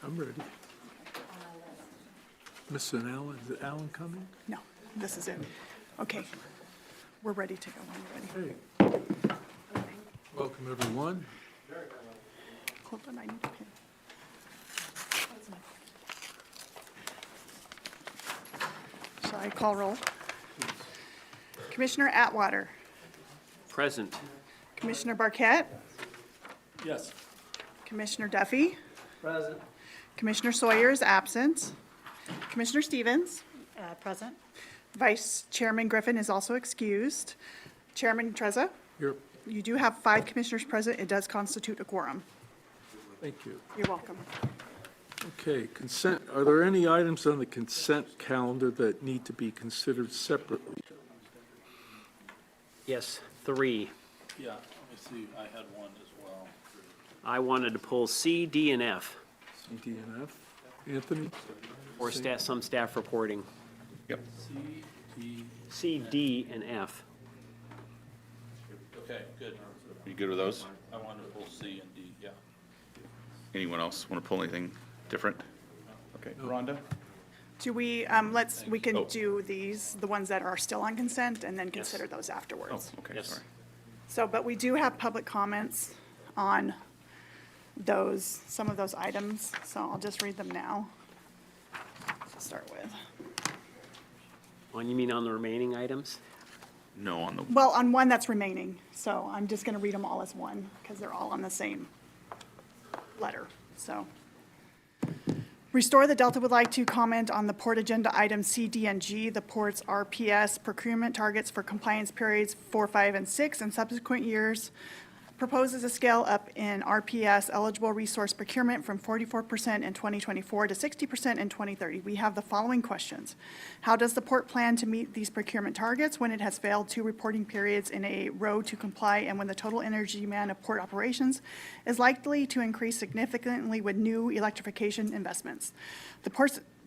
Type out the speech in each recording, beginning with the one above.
I'm ready. Mr. Allen, is Alan coming? No, this is it. Okay, we're ready to go when you're ready. Hey. Welcome, everyone. Hold on, I need a pen. Shall I call roll? Commissioner Atwater, Present. Commissioner Barquette, Yes. Commissioner Duffy, Present. Commissioner Sawyer is absent, Commissioner Stevens, Present. Vice Chairman Griffin is also excused, Chairman Trezza. Here, You do have 5 commissioners present. It does constitute a quorum. thank you. You're welcome. Okay, consent, are there any items on the consent calendar that need to be considered separately? Yes, 3. Yeah, let me see, I had one as well. I wanted to pull C, D, and F, C, D, and F? Anthony? or some staff reporting. C, D, C, D, and F. okay, good. You good with those? I wanted to pull C and D, yeah. Anyone else want to pull anything different? Okay, Rhonda? Do we, we can Oh. do these, the ones that are still on consent, and then consider those Oh, afterwards. okay, Yes. sorry. So, but we do have public comments on those, some of those items, so I'll just read them now to start with. You mean on the remaining items? No on the, Well, on one that's remaining, so I'm just gonna read them all as one, because they're all on the same letter, so. Restore the Delta would like to comment on the port agenda items C, D, and G, the port's RPS procurement targets for compliance periods 4, 5, and 6 and subsequent years. Proposes a scale up in RPS eligible resource procurement from 44% in 2024 to 60% in 2030. We have the following questions. How does the port plan to meet these procurement targets when it has failed 2 reporting periods in a row to comply, and when the total energy demand of port operations is likely to increase significantly with new electrification investments? The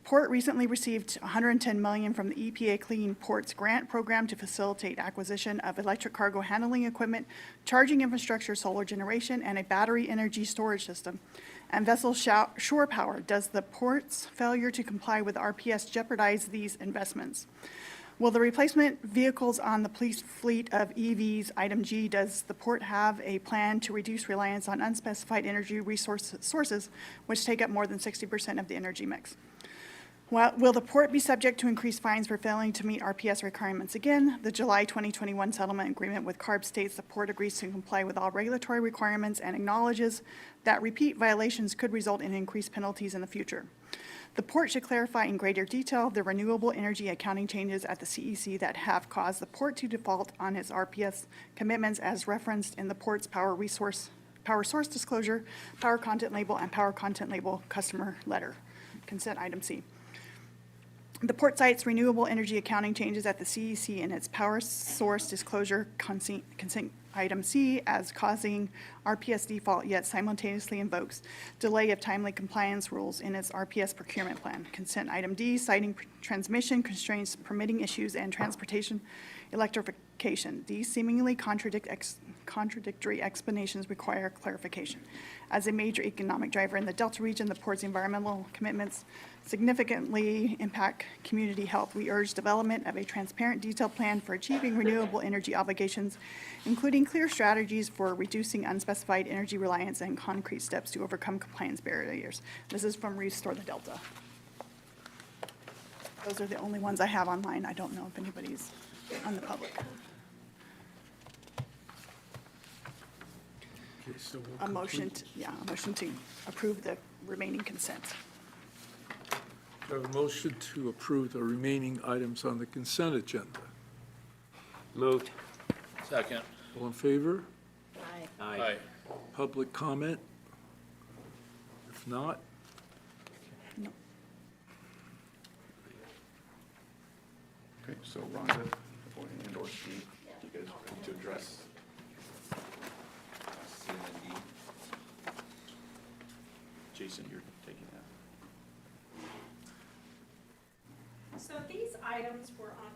Port recently received $110 million from the EPA Clean Ports Grant Program to facilitate acquisition of electric cargo handling equipment, charging infrastructure, solar generation, and a battery energy storage system, and vessel shore power. Does the port's failure to comply with RPS jeopardize these investments? Will the replacement vehicles on the police fleet of EVs, item G, does the port have a plan to reduce reliance on unspecified energy sources which take up more than 60% of the energy mix? Well, will the port be subject to increased fines for failing to meet RPS requirements? Again, the July 2021 settlement agreement with CARB states the port agrees to comply with all regulatory requirements and acknowledges that repeat violations could result in increased penalties in the future. The port should clarify in greater detail the renewable energy accounting changes at the CEC that have caused the port to default on its RPS commitments as referenced in the port's power source disclosure, power content label, and power content label customer letter. Consent item C. The port cites renewable energy accounting changes at the CEC in its power source disclosure consent item C as causing RPS default, yet simultaneously invokes delay of timely compliance rules in its RPS procurement plan. Consent item D, citing transmission constraints, permitting issues, and transportation electrification. These seemingly contradictory explanations require clarification. As a major economic driver in the Delta region, the port's environmental commitments significantly impact community health. We urge development of a transparent, detailed plan for achieving renewable energy obligations, including clear strategies for reducing unspecified energy reliance and concrete steps to overcome compliance barriers. This is from Restore the Delta. Those are the only ones I have online. I don't know if anybody's on the public. Okay, so we'll A motion, complete- a motion to approve the remaining consent. Do I have a motion to approve the remaining items on the consent agenda? Moved. Second, All in favor? aye. Public comment? If not, No. okay, so Rhonda, and/or Steve, you guys ready to address? C and D. Jason, you're taking that. So these items were on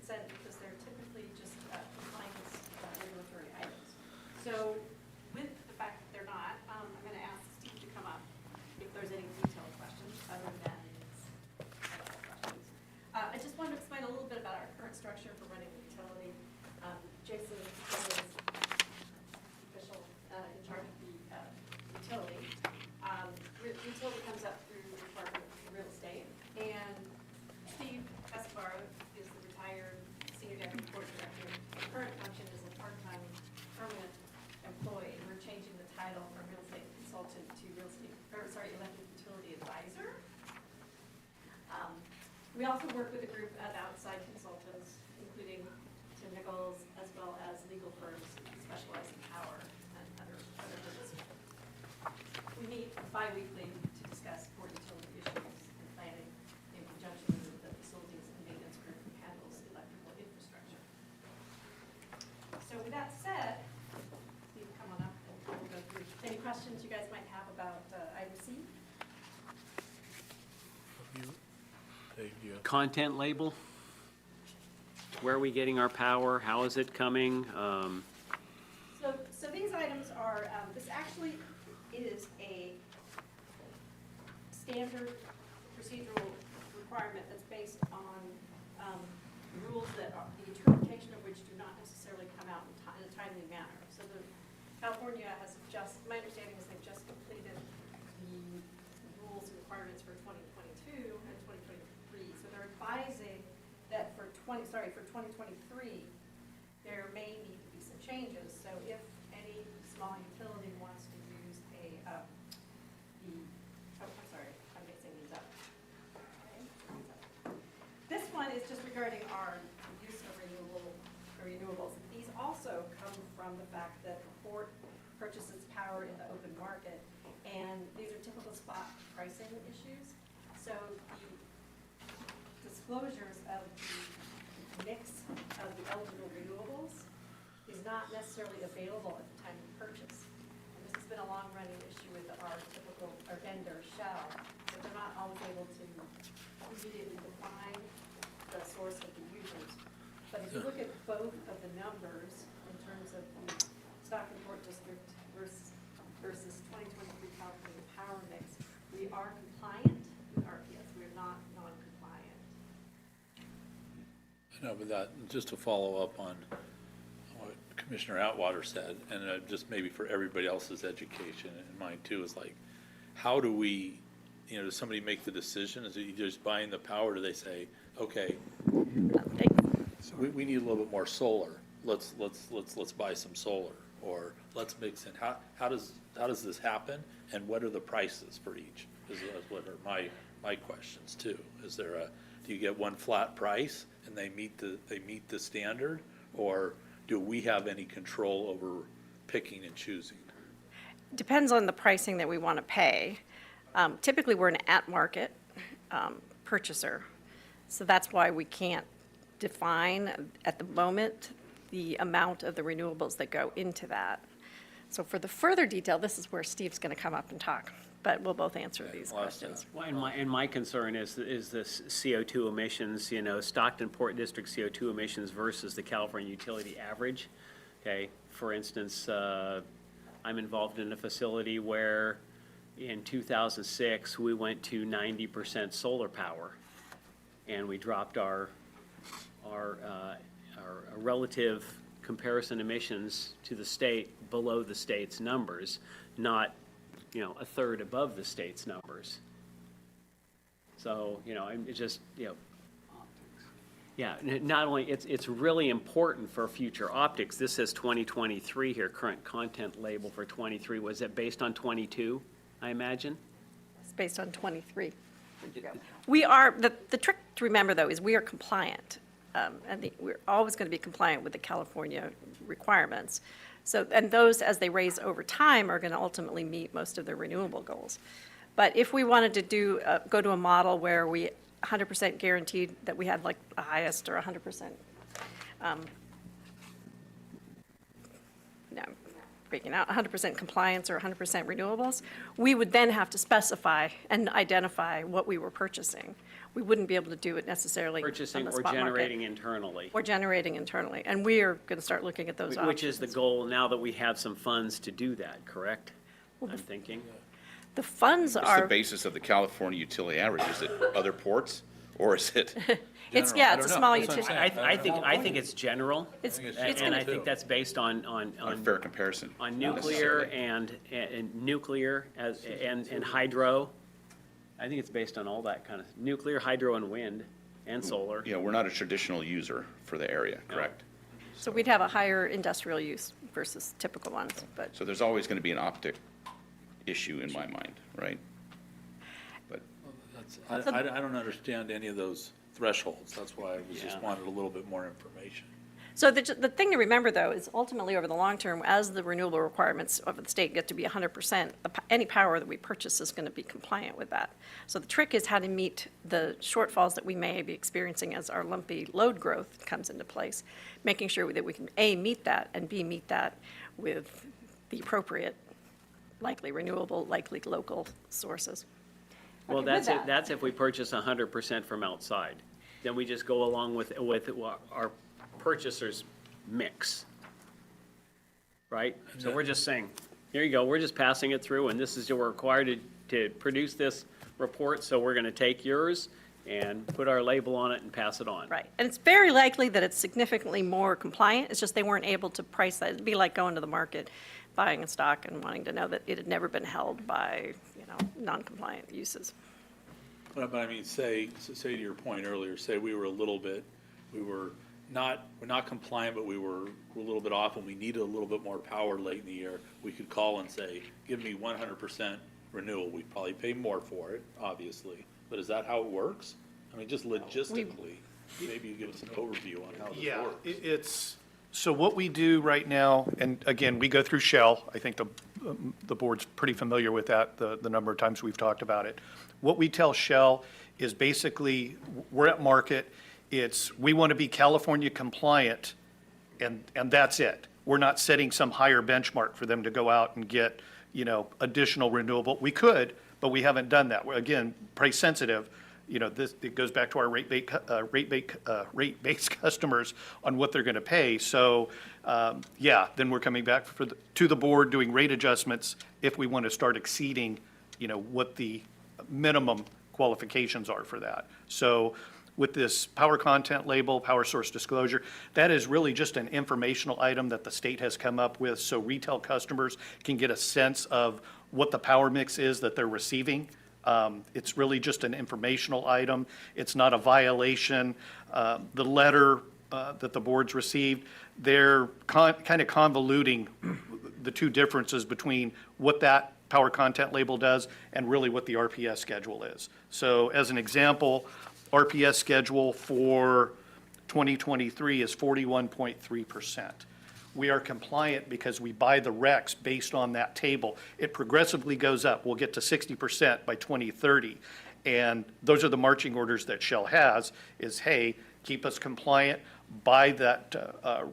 consent because they're typically just compliance regulatory items. So with the fact that they're not, I'm going to ask Steve to come up utility comes up through the Department of Real Estate, and Steve Escobar is the retired senior deputy board director. His current function is a part-time permanent employee. We're changing the title from real estate consultant to electric utility advisor. We also work with a group of outside consultants, including Tim Nichols, as well as legal firms specialized in power and other businesses. We meet bi-weekly to discuss port utility issues and planning in conjunction with the facilities and maintenance group who handles electrical infrastructure. So with that said, Steve, come on up and we'll go through any questions you guys might have about item C. Content label? Where are we getting our power? How is it coming? So these items are, this actually is a standard procedural requirement that's based on rules that are, the interpretation of which do not necessarily come out in a timely manner. So the California has just, my understanding is they've just completed the rules and requirements for 2022 and 2023. So they're advising that for 2023, there may need to be some changes. So if any small utility wants to use I'm sorry, I'm mixing these up. Okay. This one is just regarding our use of renewables. These also come from the fact that the port purchases power in the open market, and these are typical spot pricing issues. So the disclosures of the mix of the eligible renewables is not necessarily available at the time of purchase. And this has been a long-running issue with our vendor, Shell, that they're not always able to immediately define the source of the users. But if you look at both of the numbers in terms of the Stockton Port District versus 2023 California power mix, we are compliant with RPS. We are not non-compliant. No, but that, just to follow up on what Commissioner Atwater said, and just maybe for everybody else's education and mine too, is like, how do we, does somebody make the decision? Is it you just buying the power? Do they say, okay, we need a little bit more solar. Let's buy some solar, or let's mix in. How does this happen? And what are the prices for each? Is what are my questions too. Is there do you get one flat price and they meet the standard, or do we have any control over picking and choosing? Depends on the pricing that we want to pay. Typically, we're an at-market purchaser, so that's why we can't define at the moment the amount of the renewables that go into that. So for the further detail, this is where Steve's going to come up and talk, but we'll both answer these questions. Well, and my concern is this CO2 emissions, Stockton Port District CO2 emissions versus the California utility average. Okay, for instance, I'm involved in a facility where in 2006, we went to 90% solar power, and we dropped our relative comparison emissions to the state below the state's numbers, not, a third above the state's numbers. So, it just, yeah, not only, it's really important for future optics. This says 2023 here, current content label for 23. Was it based on 22, I imagine? It's based on 23. We are, the trick to remember, though, is we are compliant. And we're always going to be compliant with the California requirements. So, and those, as they raise over time, are going to ultimately meet most of the renewable goals. But if we wanted to go to a model where we 100% guaranteed that we had like the highest or 100%, no, breaking out 100% compliance or 100% renewables, we would then have to specify and identify what we were purchasing. We wouldn't be able to do it necessarily on the Purchasing or spot market. generating internally. Or generating internally, and we are going to start looking at those options. Which is the goal now that we have some funds to do that, correct? I'm thinking. The funds What's the are, basis of the California utility average? Is it other ports? Or is it? It's, General. yeah, I it's a don't know. small That's what I'm utility. saying. I think it's general. It's And gonna I be. think that's based on A fair comparison? on Not nuclear necessarily. and nuclear and hydro. I think it's based on all that kind of, nuclear, hydro, and wind, and solar. Yeah, we're not a traditional user for the area, correct? So we'd have a higher industrial use versus typical ones, but So there's always going to be an optic issue in my mind, right? But, I don't understand any of those thresholds. That's why I was just Yeah. wanted a little bit more information. so the thing to remember, though, is ultimately over the long term, as the renewable requirements of the state get to be 100%, any power that we purchase is going to be compliant with that. So the trick is how to meet the shortfalls that we may be experiencing as our lumpy load growth comes into place, making sure that we can, A, meet that, and B, meet that with the appropriate, likely renewable, likely local sources. Well, Okay, with that- that's if we purchase 100% from outside. Then we just go along with our purchasers' mix. Right? So we're just saying, here you go, we're just passing it through, and this is, you're required to produce this report, so we're gonna take yours and put our label on it and pass it on. Right, and it's very likely that it's significantly more compliant, it's just they weren't able to price that. It'd be like going to the market, buying a stock and wanting to know that it had never been held by, non-compliant uses. But I mean, say to your point earlier, say we were we're not compliant, but we were a little bit off and we needed a little bit more power late in the year, we could call and say, give me 100% renewal. We'd probably pay more for it, obviously. But is that how it works? I mean, just logistically, maybe you give us an overview on how this Yeah, works. it's, so what we do right now, and again, we go through Shell. I think the board's pretty familiar with that, the number of times we've talked about it. What we tell Shell is basically, we're at market, we want to be California compliant, and that's it. We're not setting some higher benchmark for them to go out and get, additional renewable. We could, but we haven't done that. We're, again, price sensitive. It goes back to our rate-based customers on what they're going to pay. So, then we're coming back to the board, doing rate adjustments if we want to start exceeding, what the minimum qualifications are for that. So with this power content label, power source disclosure, that is really just an informational item that the state has come up with so retail customers can get a sense of what the power mix is that they're receiving. It's really just an informational item. It's not a violation. The letter that the board's received, they're kind of convoluting the two differences between what that power content label does and really what the RPS schedule is. So as an example, RPS schedule for 2023 is 41.3%. We are compliant because we buy the RECs based on that table. It progressively goes up. We'll get to 60% by 2030. And those are the marching orders that Shell has, is, hey, keep us compliant, buy that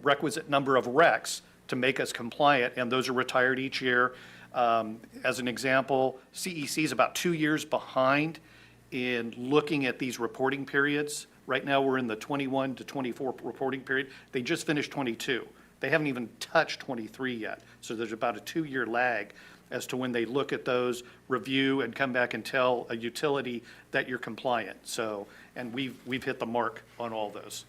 requisite number of RECs to make us compliant, and those are retired each year. As an example, CEC is about 2 years behind in looking at these reporting periods. Right now, we're in the 21 to 24 reporting period. They just finished 22. They haven't even touched 23 yet. So there's about a 2-year lag as to when they look at those, review, and come back and tell a utility that you're compliant. So, and we've hit the mark on all those.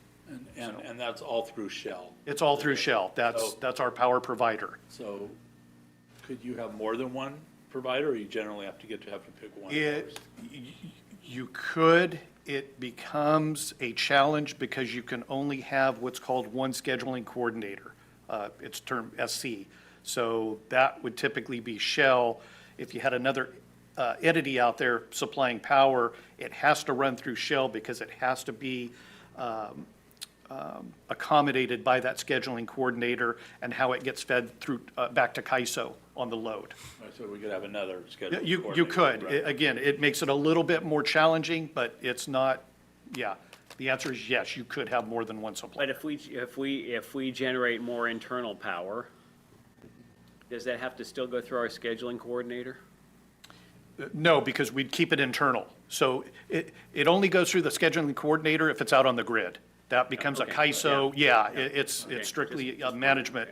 And that's all through Shell. It's all through Shell. That's our power provider. So could you have more than one provider, or you generally have to pick one first? You could. It becomes a challenge because you can only have what's called one scheduling coordinator. It's termed SC. So that would typically be Shell. If you had another entity out there supplying power, it has to run through Shell because it has to be accommodated by that scheduling coordinator and how it gets fed through back to CAISO on the load. So we could have another schedule. You could. Again, it makes it a little bit more challenging, but it's not, the answer is yes, you could have more than one supplier. But if we generate more internal power, does that have to still go through our scheduling coordinator? No, because we'd keep it internal. So it only goes through the scheduling coordinator if it's out on the grid. That becomes a Okay, CAISO, yeah. it's Okay, strictly a just management,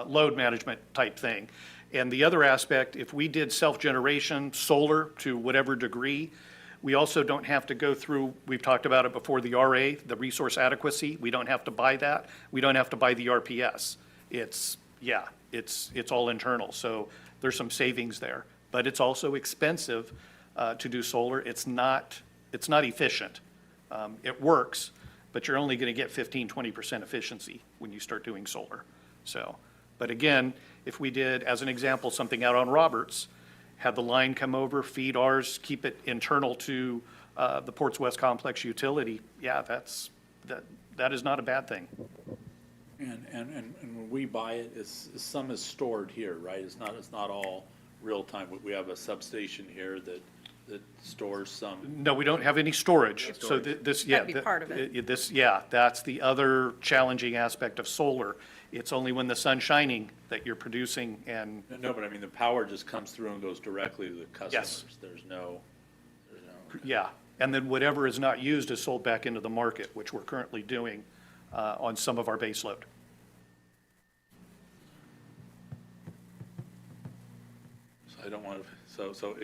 load management type thing. And the other aspect, if we did self-generation, solar to whatever degree, We also don't have to go through, we've talked about it before, the RA, the resource adequacy. We don't have to buy that. We don't have to buy the RPS. It's all internal. So there's some savings there. But it's also expensive to do solar. It's not efficient. It works, but you're only going to get 15-20% efficiency when you start doing solar. So, but again, if we did, as an example, something out on Roberts, had the line come over, feed ours, keep it internal to the Ports West Complex utility, yeah, that is not a bad thing. And when we buy it, some is stored here, right? It's not all real time. We have a substation here that stores some. No, we don't have any storage. So this, yeah. That'd be part of it. That's the other challenging aspect of solar. It's only when the sun's shining that you're producing and, No, but I mean, the power just comes through and goes directly to the Yes. customers. There's no. yeah. And then whatever is not used is sold back into the market, which we're currently doing on some of our base load. So I don't want to, so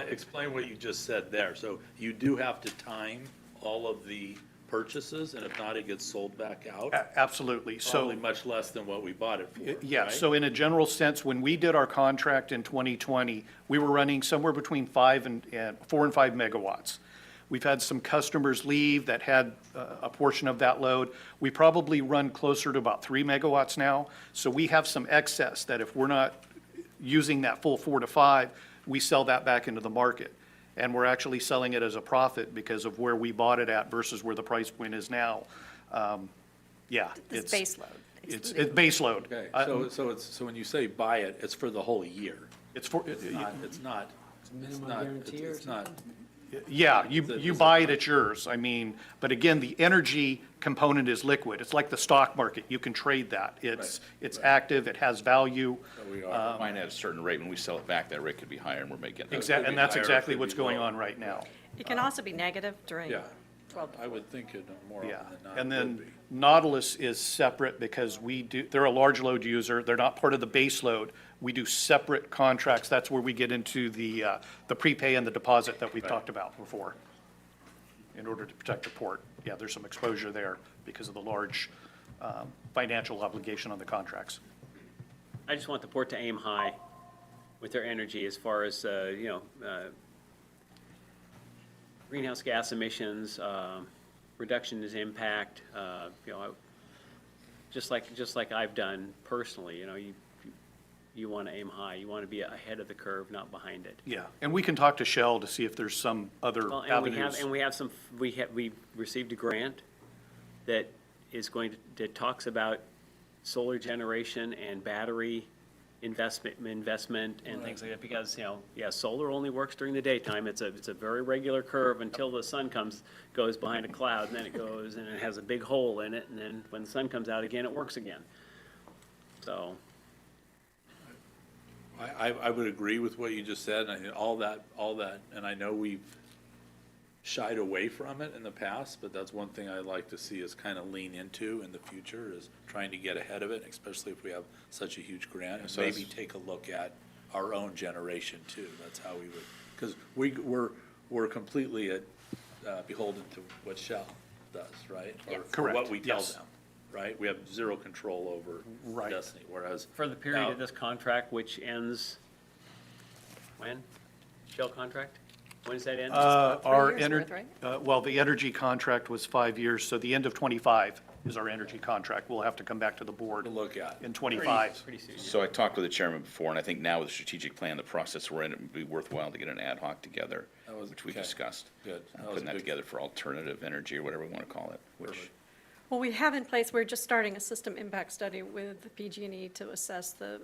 explain what you just said there. So you do have to time all of the purchases, and if not, it gets sold back out? Absolutely. So. Probably much less than what we bought it for, Yeah, right? so in a general sense, when we did our contract in 2020, we were running somewhere between 4 and 5 megawatts. We've had some customers leave that had a portion of that load. We probably run closer to about 3 megawatts now. So we have some excess that if we're not using that full 4 to 5, we sell that back into the market. And we're actually selling it as a profit because of where we bought it at versus where the price point is now. Yeah. It's base load. It's base load. Okay, so when you say buy it, it's for the whole year. It's for, It's not. yeah, you buy it, it's yours. I mean, but again, the energy component is liquid. It's like the stock market. You can trade that. It's active, it has value. We are. Mine at a certain rate, when we sell it back, that rate could be higher, and we're making. And that's higher, exactly could what's be going lower. on right now. It can also be negative during Yeah, 12 to I would think it more Yeah, often than not. and it then would be. Nautilus is separate because they're a large load user. They're not part of the base load. We do separate contracts. That's where we get into the prepay and the deposit that we've talked about before in order to protect the port. Yeah, there's some exposure there because of the large financial obligation on the contracts. I just want the port to aim high with their energy as far as, greenhouse gas emissions, reduction in impact, just like I've done personally, you want to aim high. You want to be ahead of the curve, not behind it. Yeah, and we can talk to Shell to see if there's some other Well, avenues. we received a grant that that talks about solar generation and battery investment and things like that, because, solar only works during the daytime. It's a very regular curve until the sun goes behind a cloud, and then it goes, and it has a big hole in it, and then when the sun comes out again, it works again. So, I would agree with what you just said, and I think all that, and I know we've shied away from it in the past, but that's one thing I'd like to see us kind of lean into in the future, is trying to get ahead of it, especially if we have such a huge grant, and So maybe it's- take a look at our own generation too. That's how we would, because we're completely beholden to what Shell does, right? Or Correct, what we tell yes. them, right? We have zero control over Right. Destiny, whereas. for the period now- of this contract, which ends, when? Shell contract? When does that end? Our years worth, right? well, the energy contract was 5 years, so the end of '25 is our energy contract. We'll have to come back to the board To look at. in '25. Pretty soon. So I talked with the chairman before, and I think now with the strategic plan, the process we're in, it would be worthwhile to get an ad hoc together, That was- which we okay. discussed. Good. That was Putting that good. together for alternative energy or whatever we want to call it, which, Perfect. Well, we have in place, we're just starting a system impact study with PG&E to assess the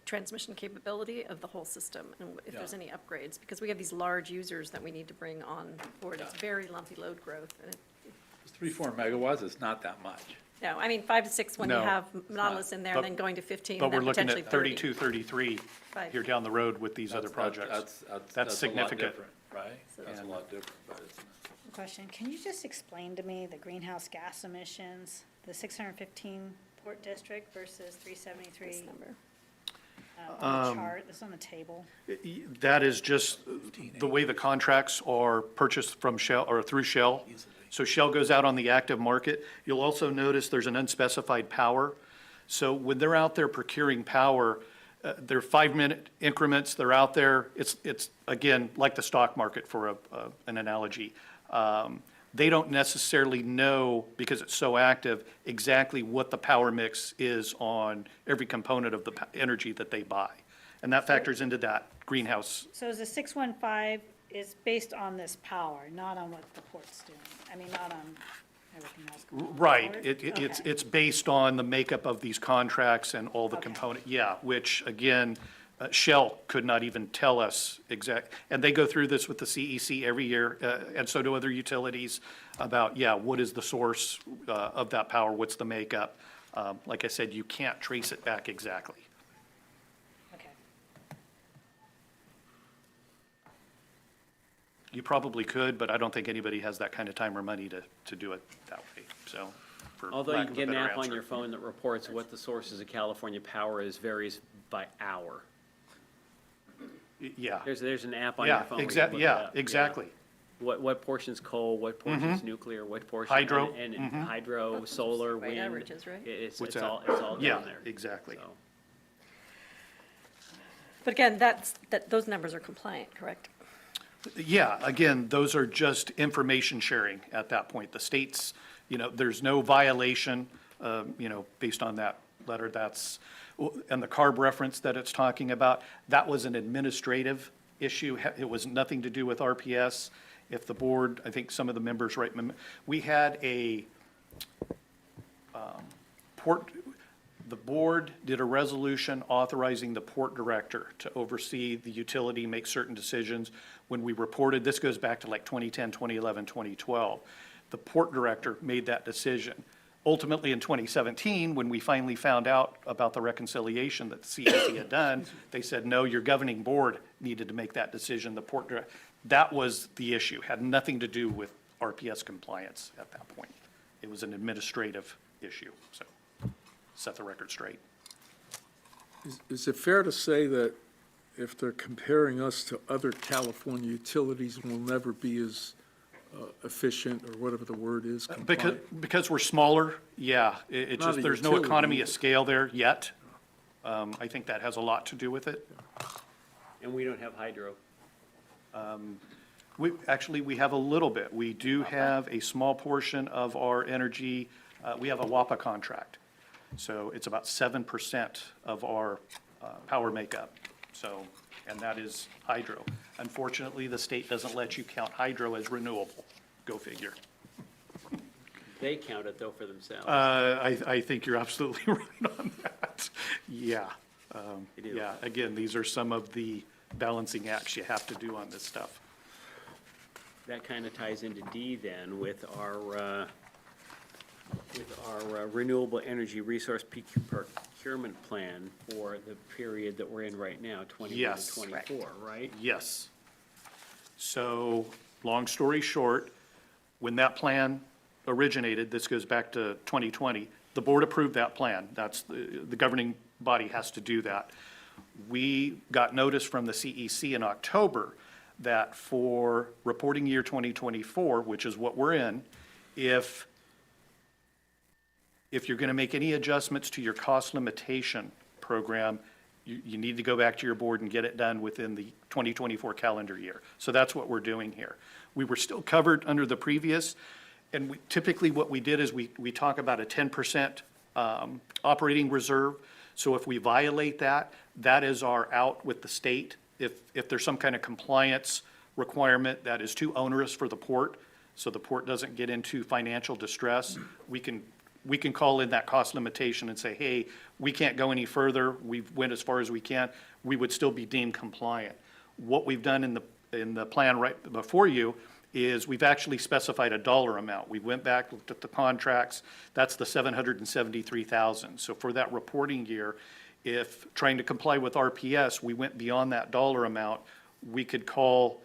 transmission capability of the whole system and if there's Yeah. any upgrades, because we have these large users that we need to bring on board. It's very lumpy load growth. And 3-4 megawatts is not that much. No, I mean, 5 to 6 when you No, have Nautilus in there, But- and then going to 15, But and we're then looking potentially at 30. 32, 33 Right. here down the road with these other projects. That's That's a lot significant. different, right? That's a lot different, but it's. Question, can you just explain to me the greenhouse gas emissions, the 615 Port District versus 373 This number. on the chart that's on the table? That is just the way the contracts are purchased from Shell, or through Shell. So Shell goes out on the active market. You'll also notice there's an unspecified power. So when they're out there procuring power, they're 5-minute increments, they're out there. It's again, like the stock market for an analogy. They don't necessarily know, because it's so active, exactly what the power mix is on every component of the energy that they buy. And that factors into that greenhouse. So is the 615 is based on this power, not on what the port's doing? I mean, not on everything else going on? Right, Okay. it's based on the makeup of these contracts and all the component, yeah, which again, Shell could not even tell us and they go through this with the CEC every year, and so do other utilities, about, what is the source of that power, what's the makeup? Like I said, you can't trace it back exactly. Okay. You probably could, but I don't think anybody has that kind of time or money to do it that way, so. for Although you lack can of a get an better app on answer. your phone that reports what the sources of California power is, varies by hour. Yeah, There's an app on your yeah, phone where you can look it yeah, up. exactly. What portion's coal, what portion's nuclear, what portion. Hydro, And hydro, solar, Right, wind. averages, right? It's What's it's all, that? it's all Yeah, down there. exactly. So, But again, those numbers are compliant, correct? Yeah, again, those are just information sharing at that point. The states, there's no violation, based on that letter. And the CARB reference that it's talking about, that was an administrative issue. It was nothing to do with RPS. If the board, I think some of the members, right, we had the board did a resolution authorizing the port director to oversee the utility, make certain decisions. When we reported, this goes back to like 2010, 2011, 2012. The port director made that decision. Ultimately, in 2017, when we finally found out about the reconciliation that the CEC had done, they said, no, your governing board needed to make that decision. The port director, that was the issue, had nothing to do with RPS compliance at that point. It was an administrative issue, so set the record straight. Is it fair to say that if they're comparing us to other California utilities, we'll never be as efficient, or whatever the word is, compliant? Because we're smaller, yeah, it Not just, a there's no utility. economy of scale there yet. I think that has a lot to do with it. And we don't have hydro. We have a little bit. We do have a small portion of our energy, we have a WAPA contract. So it's about 7% of our power makeup, so, and that is hydro. Unfortunately, the state doesn't let you count hydro as renewable. Go figure. They count it though for themselves. I think you're absolutely right on that. Yeah. They do. Yeah, again, these are some of the balancing acts you have to do on this stuff. That kind of ties into D then with our renewable energy resource procurement plan for the period that we're in right now, 21 to Yes. 24, right? Yes. So, long story short, when that plan originated, this goes back to 2020, the board approved that plan. That's, the governing body has to do that. We got notice from the CEC in October that for reporting year 2024, which is what we're in, if you're going to make any adjustments to your cost limitation program, you need to go back to your board and get it done within the 2024 calendar year. So that's what we're doing here. We were still covered under the previous, and typically what we did is we talk about a 10% operating reserve. So if we violate that, that is our out with the state. If there's some kind of compliance requirement that is too onerous for the port, so the port doesn't get into financial distress, we can call in that cost limitation and say, hey, we can't go any further, we've went as far as we can, we would still be deemed compliant. What we've done in the plan right before you is we've actually specified a dollar amount. We went back, looked at the contracts, that's the $773,000. So for that reporting year, if trying to comply with RPS, we went beyond that dollar amount, we could call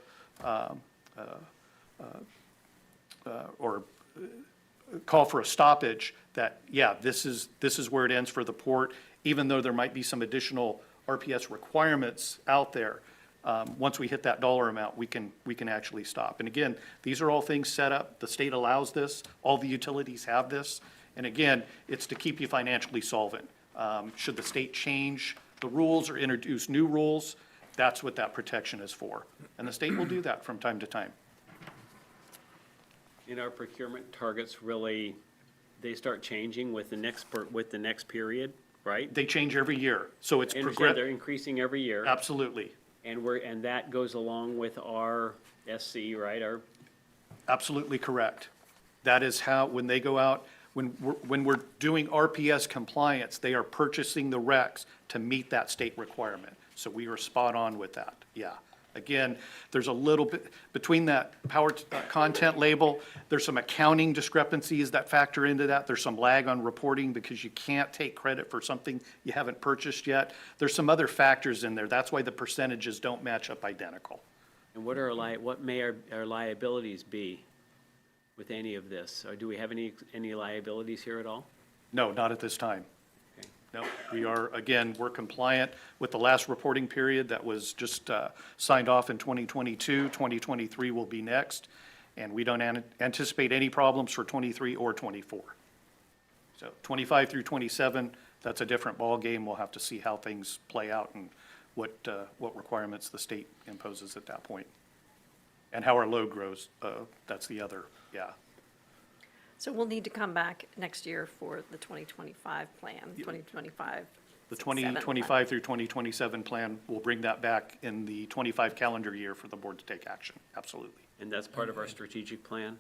call for a stoppage that, this is where it ends for the port, even though there might be some additional RPS requirements out there. once we hit that dollar amount, we can actually stop. And again, these are all things set up, the state allows this, all the utilities have this. And again, it's to keep you financially solvent. Should the state change the rules or introduce new rules, that's what that protection is for. And the state will do that from time to time. In our procurement targets, really, they start changing with the next period, right? They change every year, so it's I understand progressive. they're increasing every year, Absolutely, and that goes along with our SC, right? Our, absolutely correct. That is how, when they go out, when we're doing RPS compliance, they are purchasing the RECs to meet that state requirement. So we are spot on with that, yeah. Again, there's a little bit, between that power content label, there's some accounting discrepancies that factor into that. There's some lag on reporting because you can't take credit for something you haven't purchased yet. There's some other factors in there. That's why the percentages don't match up identical. and what may our liabilities be with any of this? Or do we have any liabilities here at all? No, not at this time. Okay. No, we are, again, we're compliant with the last reporting period that was just signed off in 2022. 2023 will be next, and we don't anticipate any problems for 23 or 24. So 25 through 27, that's a different ballgame. We'll have to see how things play out and what requirements the state imposes at that point. And how our load grows, that's the other, yeah. So we'll need to come back next year for the 2025 plan, 2025. The 7 2025 through 2027 plan, will bring that back in the 25 calendar year for the board to take action, absolutely. And that's part of our strategic plan?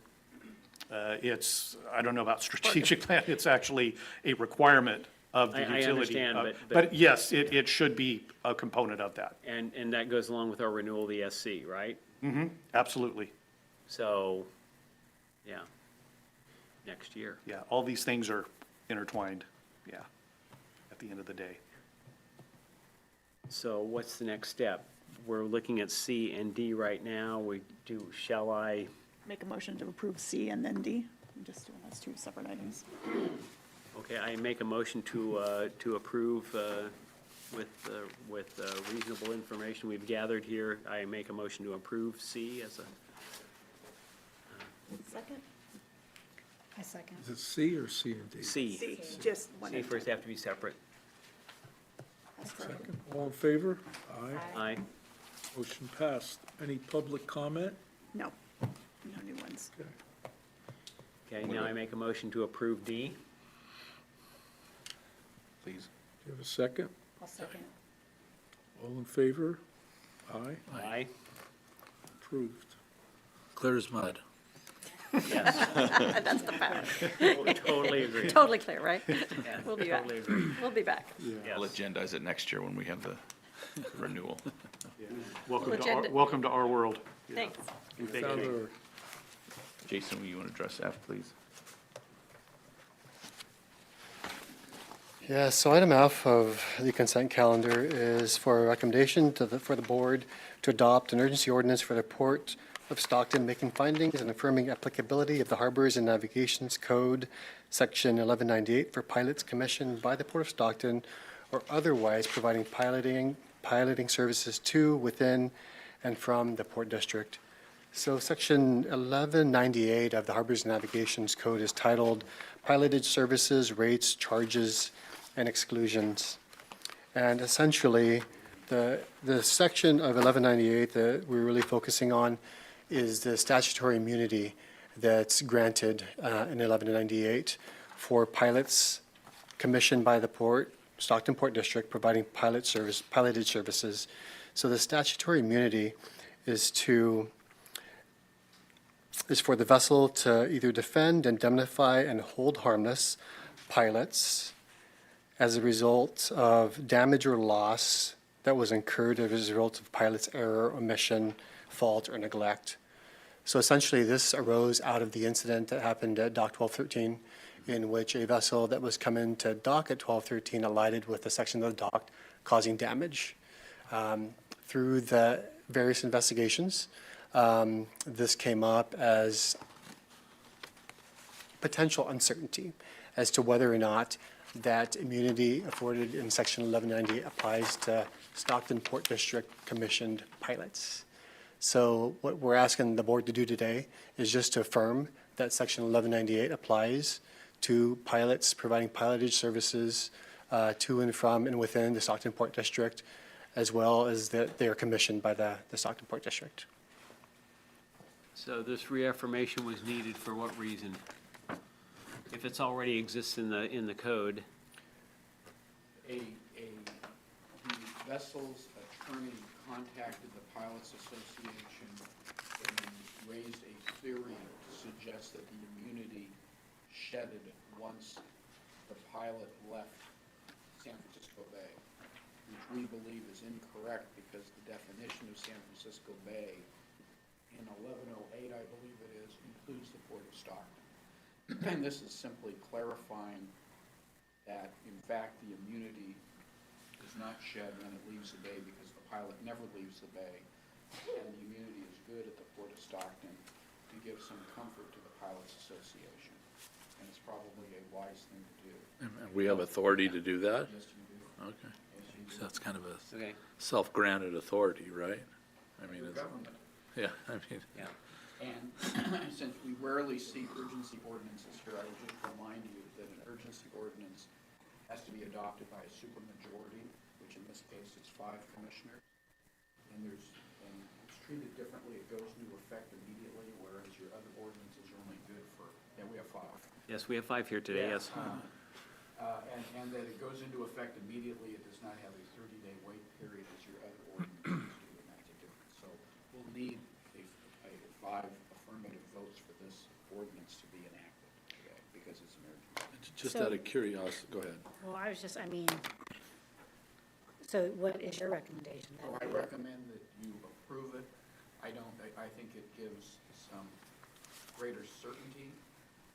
It's, I don't know about strategic plan, it's actually a requirement of the I utility. understand, But yes, it should be a component of that, And that goes along with our renewal of the SC, right? absolutely. So, yeah, next year. Yeah, all these things are intertwined, yeah, at the end of the day. So what's the next step? We're looking at C and D right now. Shall I, Make a motion to approve C and then D. I'm just doing those two separate items. okay, I make a motion to approve with reasonable information we've gathered here. I make a motion to approve C as a, Second? I second. Is it C or C and D? C. C, just one. C first have to be separate. Second. All in favor? Aye. Aye. Motion passed. Any public comment? No, no new ones. Okay. Okay, now I make a motion to approve D. Please. Do you have a second? I'll second. All in favor? Aye. Aye. Approved. Clear as mud. Yes, That's the power. totally agree. Totally clear, right? Yeah, We'll be back. Totally agree. We'll be back. I'll Yes. agendize it next year when we have the renewal. Agenda- Welcome to our world. Thanks. Thank Found you. our- Jason, will you want to address F, please? Yeah, so item F of the consent calendar is for a recommendation for the board to adopt an urgency ordinance for the Port of Stockton, making findings and affirming applicability of the Harbors and Navigations Code, Section 1198, for pilots commissioned by the Port of Stockton or otherwise providing piloting services to, within, and from the Port District. So Section 1198 of the Harbors and Navigations Code is titled Pilotage Services, Rates, Charges, and Exclusions. And essentially, the section of 1198 that we're really focusing on is the statutory immunity that's granted in 1198 for pilots commissioned by the Port, Stockton Port District, providing pilotage services. So the statutory immunity is for the vessel to either defend, indemnify, and hold harmless pilots as a result of damage or loss that was incurred as a result of pilot's error, omission, fault, or neglect. So essentially, this arose out of the incident that happened at Dock 1213, in which a vessel that was coming to dock at 1213 collided with a section of the dock, causing damage. Through the various investigations, this came up as potential uncertainty as to whether or not that immunity afforded in Section 1190 applies to Stockton Port District commissioned pilots. So what we're asking the board to do today is just to affirm that section 1198 applies to pilots providing pilotage services to and from and within the Stockton Port District, as well as that they are commissioned by the Stockton Port District. So this reaffirmation was needed for what reason? If it's already exists in the code, The vessel's attorney contacted the Pilots Association and raised a theory to suggest that the immunity shedded once the pilot left San Francisco Bay, which we believe is incorrect because the definition of San Francisco Bay in 1108, I believe it is, includes the Port of Stockton. And this is simply clarifying that, in fact, the immunity is not shed when it leaves the bay because the pilot never leaves the bay. And the immunity is good at the Port of Stockton to give some comfort to the Pilots Association. And it's probably a wise thing to do. And we have authority to do that? Yes, you do. Okay. Yes, you do. So that's kind of a okay, self-granted authority, right? I mean, The it's, government. yeah, I mean, yeah. And since we rarely see urgency ordinances here, I would just remind you that an urgency ordinance has to be adopted by a supermajority, which in this case is 5 commissioners. And it's treated differently. It goes into effect immediately, whereas your other ordinances are only good for, yeah, we have 5. Yes, we have 5 here today, yes. And that it goes into effect immediately. It does not have a 30-day wait period as your other ordinances do, and that's a difference. So we'll need a 5 affirmative votes for this ordinance to be enacted today because it's an urgency. just So- out of curiosity, go ahead. Well, I was just, I mean, so what is your recommendation? So I recommend that you approve it. I think it gives some greater certainty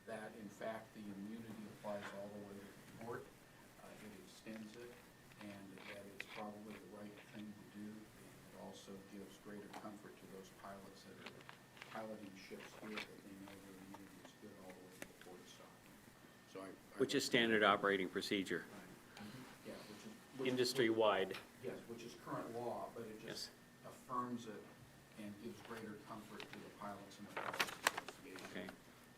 that in fact the immunity applies all the way to the port. It extends it, and that it's probably the right thing to do. It also gives greater comfort to those pilots that are piloting ships here, that they know their immunity is good all the way to the Port of Stockton. So Which is standard operating procedure, Yeah, which is. industry-wide. Yes, which is current law, but it Yes. just affirms it and gives greater comfort to the pilots and the Pilots Association. Okay.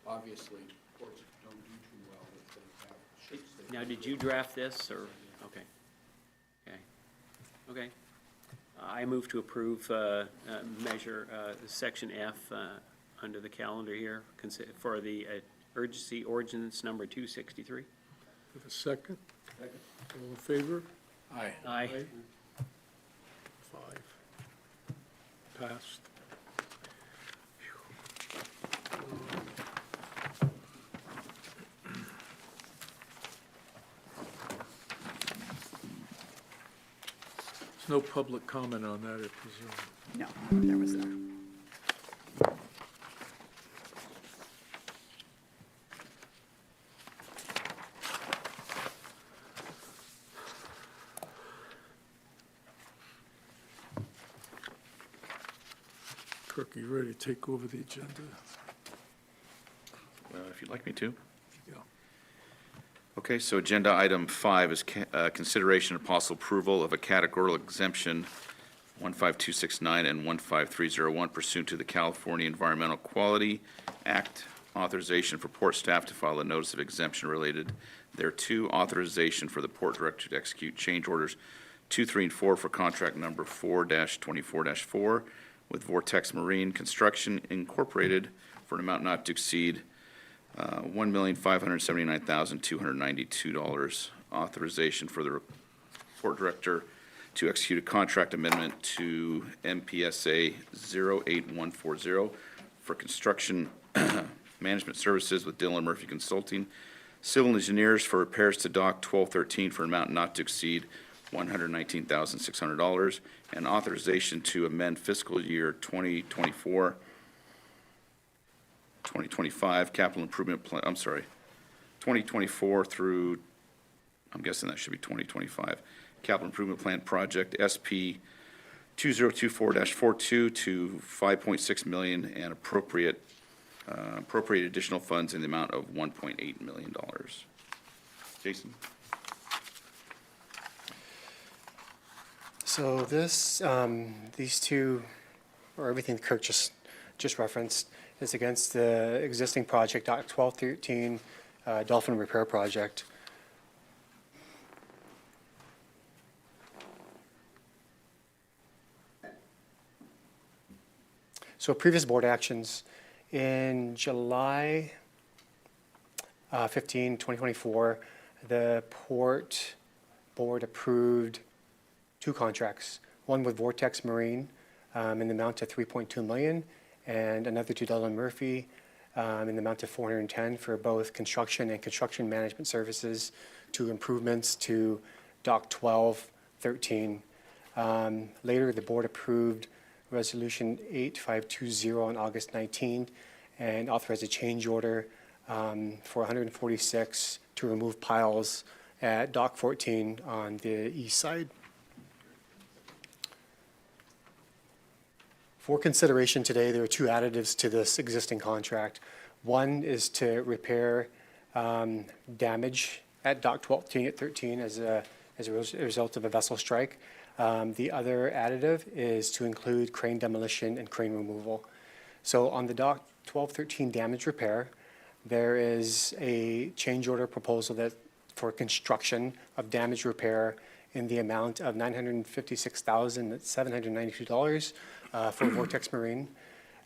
Obviously, ports don't do too well if they have ships. that- Now, did you draft this, or, okay, okay, okay. I move to approve measure, section F under the calendar here for the urgency ordinance number 263. For the second? All in favor? Aye. Aye. 5. Passed. There's no public comment on that, I presume. No, there was none. Kirk, you ready to take over the agenda? If you'd like me to. Yeah. Okay, so agenda item 5 is consideration of possible approval of a categorical exemption 15269 and 15301 pursuant to the California Environmental Quality Act, authorization for port staff to file a notice of exemption related thereto, authorization for the port director to execute change orders 2, 3, and 4 for contract number 4-24-4 with Vortex Marine Construction Incorporated for an amount not to exceed $1,579,292. Authorization for the port director to execute a contract amendment to MPSA 08140 for construction management services with Dillon Murphy Consulting, civil engineers for repairs to dock 1213 for an amount not to exceed $119,600, and authorization to amend fiscal year 2025 capital improvement plan, 2024 through, I'm guessing that should be 2025, capital improvement plan project SP 2024-42 to 5.6 million and appropriate additional funds in the amount of $1.8 million. Jason? So this, these two, or everything Kirk just referenced, is against the existing project, Dock 1213 Dolphin Repair Project. So previous board actions, in July 15, 2024, the Port Board approved two contracts, one with Vortex Marine in the amount of $3.2 million, and another to Dun & Murphy in the amount of $410 for both construction and construction management services to improvements to Dock 1213. Later, the board approved Resolution 8520 on August 19th and authorized a change order for 146 to remove piles at Dock 14 on the east side. For consideration today, there are two additives to this existing contract. One is to repair damage at Dock 1213 as a result of a vessel strike. The other additive is to include crane demolition and crane removal. So on the Dock 1213 damage repair, there is a change order proposal for construction of damage repair in the amount of $956,792 for Vortex Marine,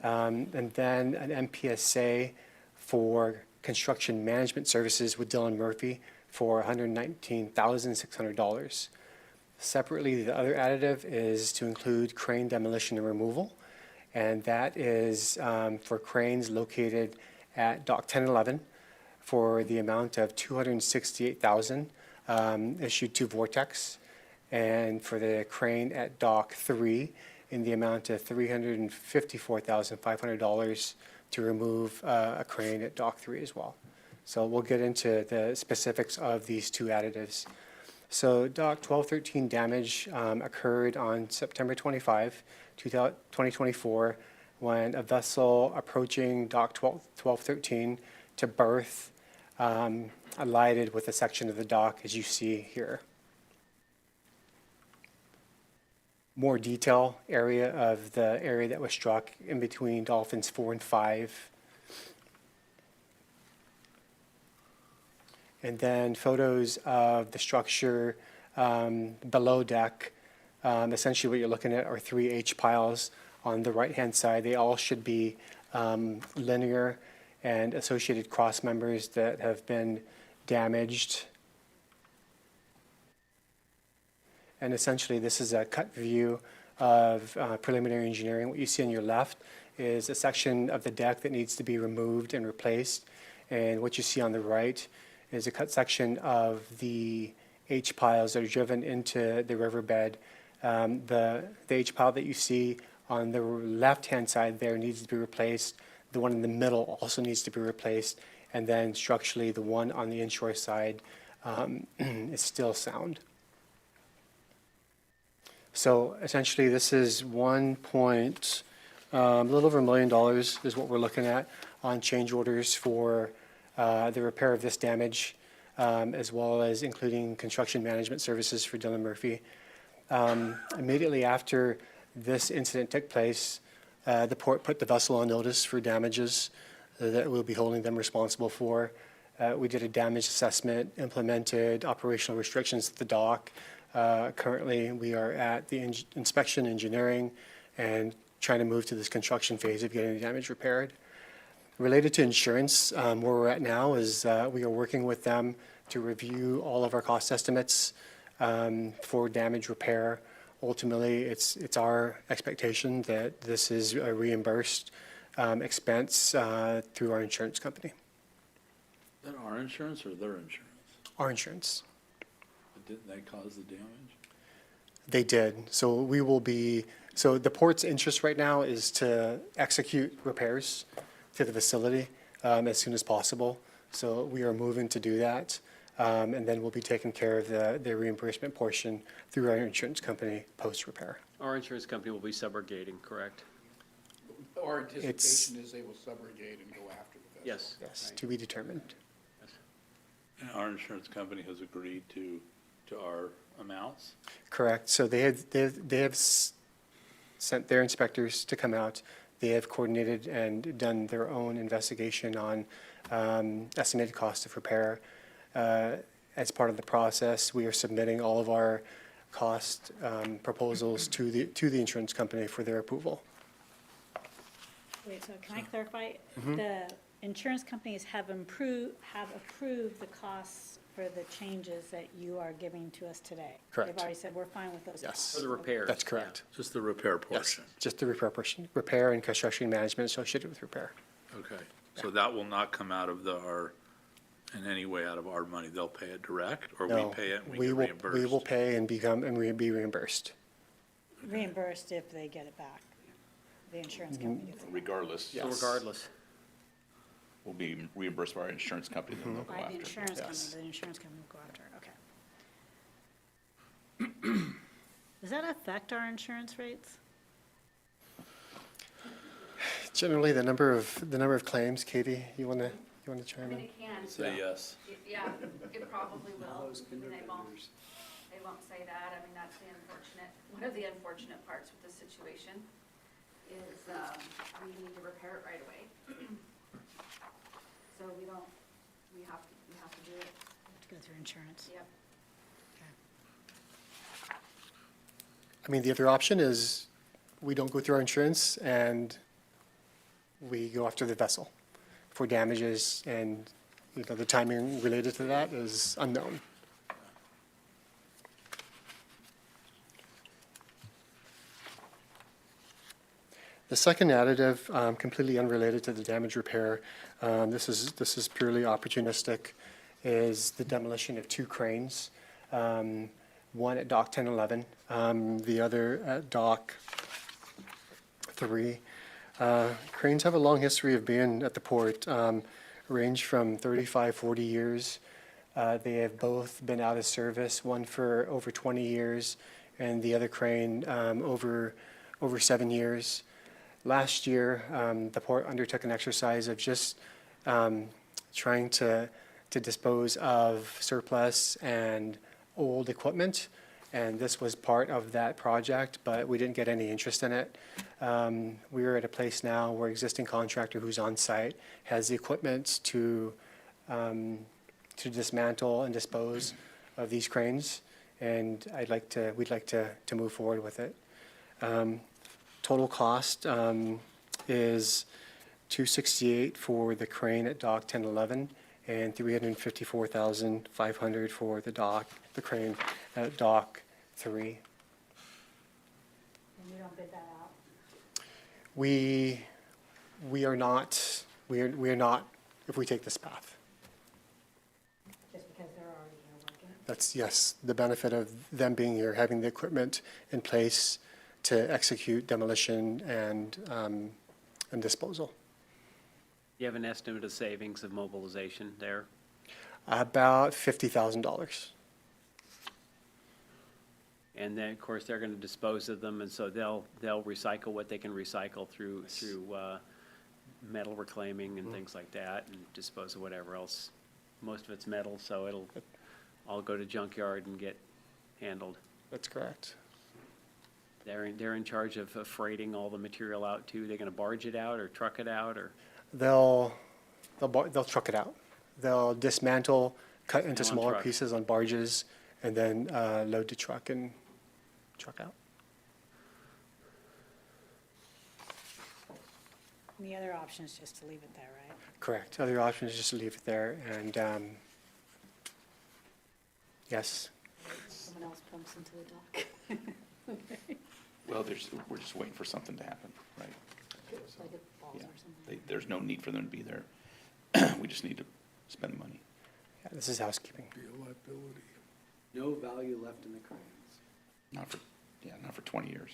and then an MPSA for construction management services with Dun & Murphy for $119,600. Separately, the other additive is to include crane demolition and removal, and that is for cranes located at Dock 1011 for the amount of $268,000 issued to Vortex, and for the crane at Dock 3 in the amount of $354,500 to remove a crane at Dock 3 as well. So we'll get into the specifics of these two additives. So Dock 1213 damage occurred on September 25, 2024, when a vessel approaching Dock 1213 to berth alighted with a section of the dock, as you see here. More detail area of the area that was struck in between Dolphins 4 and 5. And then photos of the structure below deck. Essentially what you're looking at are 3 H piles on the right-hand side. They all should be linear and associated cross members that have been damaged. And essentially, this is a cut view of preliminary engineering. What you see on your left is a section of the deck that needs to be removed and replaced. And what you see on the right is a cut section of the H piles that are driven into the riverbed. The H pile that you see on the left-hand side there needs to be replaced. The one in the middle also needs to be replaced. And then structurally, the one on the inshore side is still sound. So essentially, this is a little over $1 million is what we're looking at on change orders for the repair of this damage, as well as including construction management services for Dun & Murphy. Immediately after this incident took place, the port put the vessel on notice for damages that we'll be holding them responsible for. We did a damage assessment, implemented operational restrictions at the dock. Currently, we are at the inspection engineering and trying to move to this construction phase of getting the damage repaired. Related to insurance, where we're at now is we are working with them to review all of our cost estimates for damage repair. Ultimately, it's our expectation that this is a reimbursed expense through our insurance company. Is that our insurance or their insurance? Our insurance. But didn't they cause the damage? They did. So the port's interest right now is to execute repairs to the facility as soon as possible. So we are moving to do that. And then we'll be taking care of the reimbursement portion through our insurance company post-repair. Our insurance company will be subrogating, correct? Our anticipation is they will subrogate and go after the vessel. Yes. Yes, to be determined. And our insurance company has agreed to our amounts? Correct. So sent their inspectors to come out. They have coordinated and done their own investigation on estimated cost of repair. As part of the process, we are submitting all of our cost proposals to the insurance company for their approval. Wait, so can I clarify? The insurance companies have approved the costs for the changes that you are giving to us today? Correct. They've already said, we're fine with those costs. For the repairs. That's correct. Just the repair Yes, portion? just the repair portion, repair and construction management associated with repair. Okay, so that will not come out of in any way out of our money? They'll pay it direct, or we No, pay it and we we get will- reimbursed? We will pay and be reimbursed. Reimbursed if they get it back. The insurance company gets it back. Regardless, So regardless. we'll be reimbursed by our insurance company, then they'll go By the after. insurance company, Yes. the insurance company will go after it, okay. Does that affect our insurance rates? Generally, the number of claims, Katie, you want to chime in? It can. Say yes. Yeah, it probably will. They won't say that. I mean, that's one of the unfortunate parts with the situation is, we need to repair it right away. So we have to do it. To go through insurance? Yep. I mean, the other option is we don't go through our insurance and we go after the vessel for damages, and, the timing related to that is unknown. The second additive, completely unrelated to the damage repair, this is purely opportunistic, is the demolition of 2 cranes. One at Dock 1011, the other at Dock 3. Cranes have a long history of being at the port, range from 35, 40 years. They have both been out of service, one for over 20 years and the other crane over 7 years. Last year, the port undertook an exercise of just trying to dispose of surplus and old equipment, and this was part of that project, but we didn't get any interest in it. We are at a place now where existing contractor who's on site has the equipment to dismantle and dispose of these cranes, and we'd like to move forward with it. Total cost is $268 for the crane at Dock 1011 and $354,500 for the crane at Dock 3. And you don't bid that out? We are not, if we take this path. Just because they're already here working? That's, yes, the benefit of them being here, having the equipment in place to execute demolition and disposal. You have an estimate of savings of mobilization there? About $50,000. And then, of course, they're going to dispose of them, and so they'll recycle what they can recycle through metal reclaiming and things like that, and dispose of whatever else. Most of it's metal, so it'll all go to junkyard and get handled. That's correct. They're in charge of freighting all the material out too. They're going to barge it out or truck it out, or? They'll truck it out. They'll dismantle, cut into And on smaller truck. pieces on barges, and then load the truck and truck out. And the other option is just to leave it there, right? Correct. Other option is just to leave it there, and yes. Someone else pumps into the dock, Well, we're just waiting for something to happen, right? like it falls Yeah. or something. There's no need for them to be there. We just need to spend the money. Yeah, this is housekeeping. Be a liability. No value left in the cranes. Not for 20 years.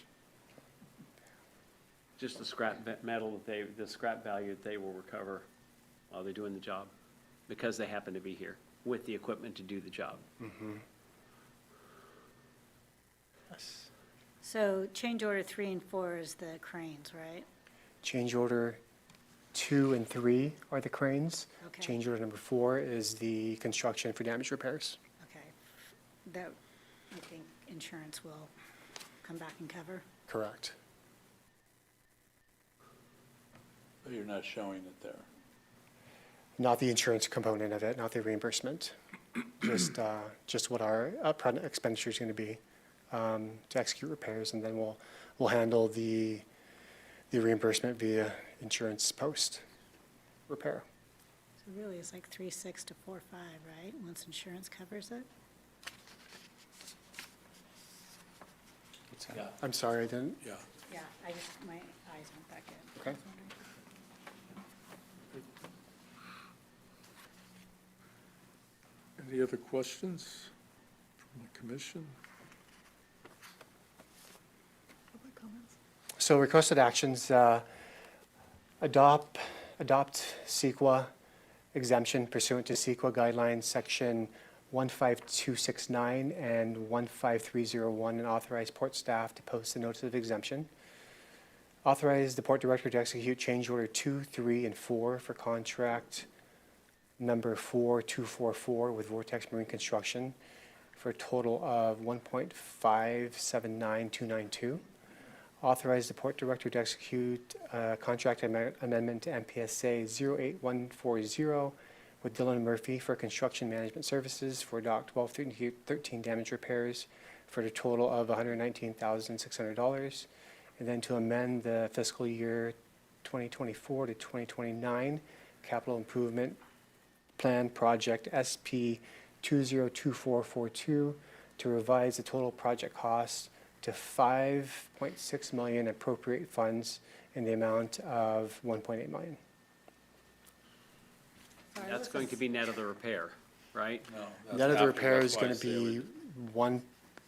Just the scrap metal the scrap value that they will recover while they're doing the job, because they happen to be here with the equipment to do the job. Yes. So change order 3 and 4 is the cranes, right? Change order 2 and 3 are the cranes. Okay. Change order number 4 is the construction for damage repairs. Okay. That, you think insurance will come back and cover? Correct. But you're not showing it there. Not the insurance component of it, not the reimbursement. Just what our upfront expenditure is going to be to execute repairs, and then we'll handle the reimbursement via insurance post repair. So really, it's like 3.6 to 4.5, right? Once insurance covers it? Yeah. I'm sorry, I didn't. Yeah. Yeah, my eyes went back in. Okay. Any other questions from the commission? Public comments? So requested actions, adopt CEQA exemption pursuant to CEQA guidelines, section 15269 and 15301, and authorize port staff to post the notice of exemption. Authorize the port director to execute change order 2, 3, and 4 for contract number 4244 with Vortex Marine Construction for a total of $1.579292. Authorize the port director to execute a contract amendment to MPSA 08140 with Dillon Murphy for construction management services for Dock 1213 damage repairs for a total of $119,600. And then to amend the fiscal year 2024 to 2029 capital improvement plan project SP 202442 to revise the total project cost to $5.6 million, appropriate funds in the amount of $1.8 million. Sorry, That's what's going this? to be net of the repair, right? No. that's Net of the after, repair that's is why going I to say be we're-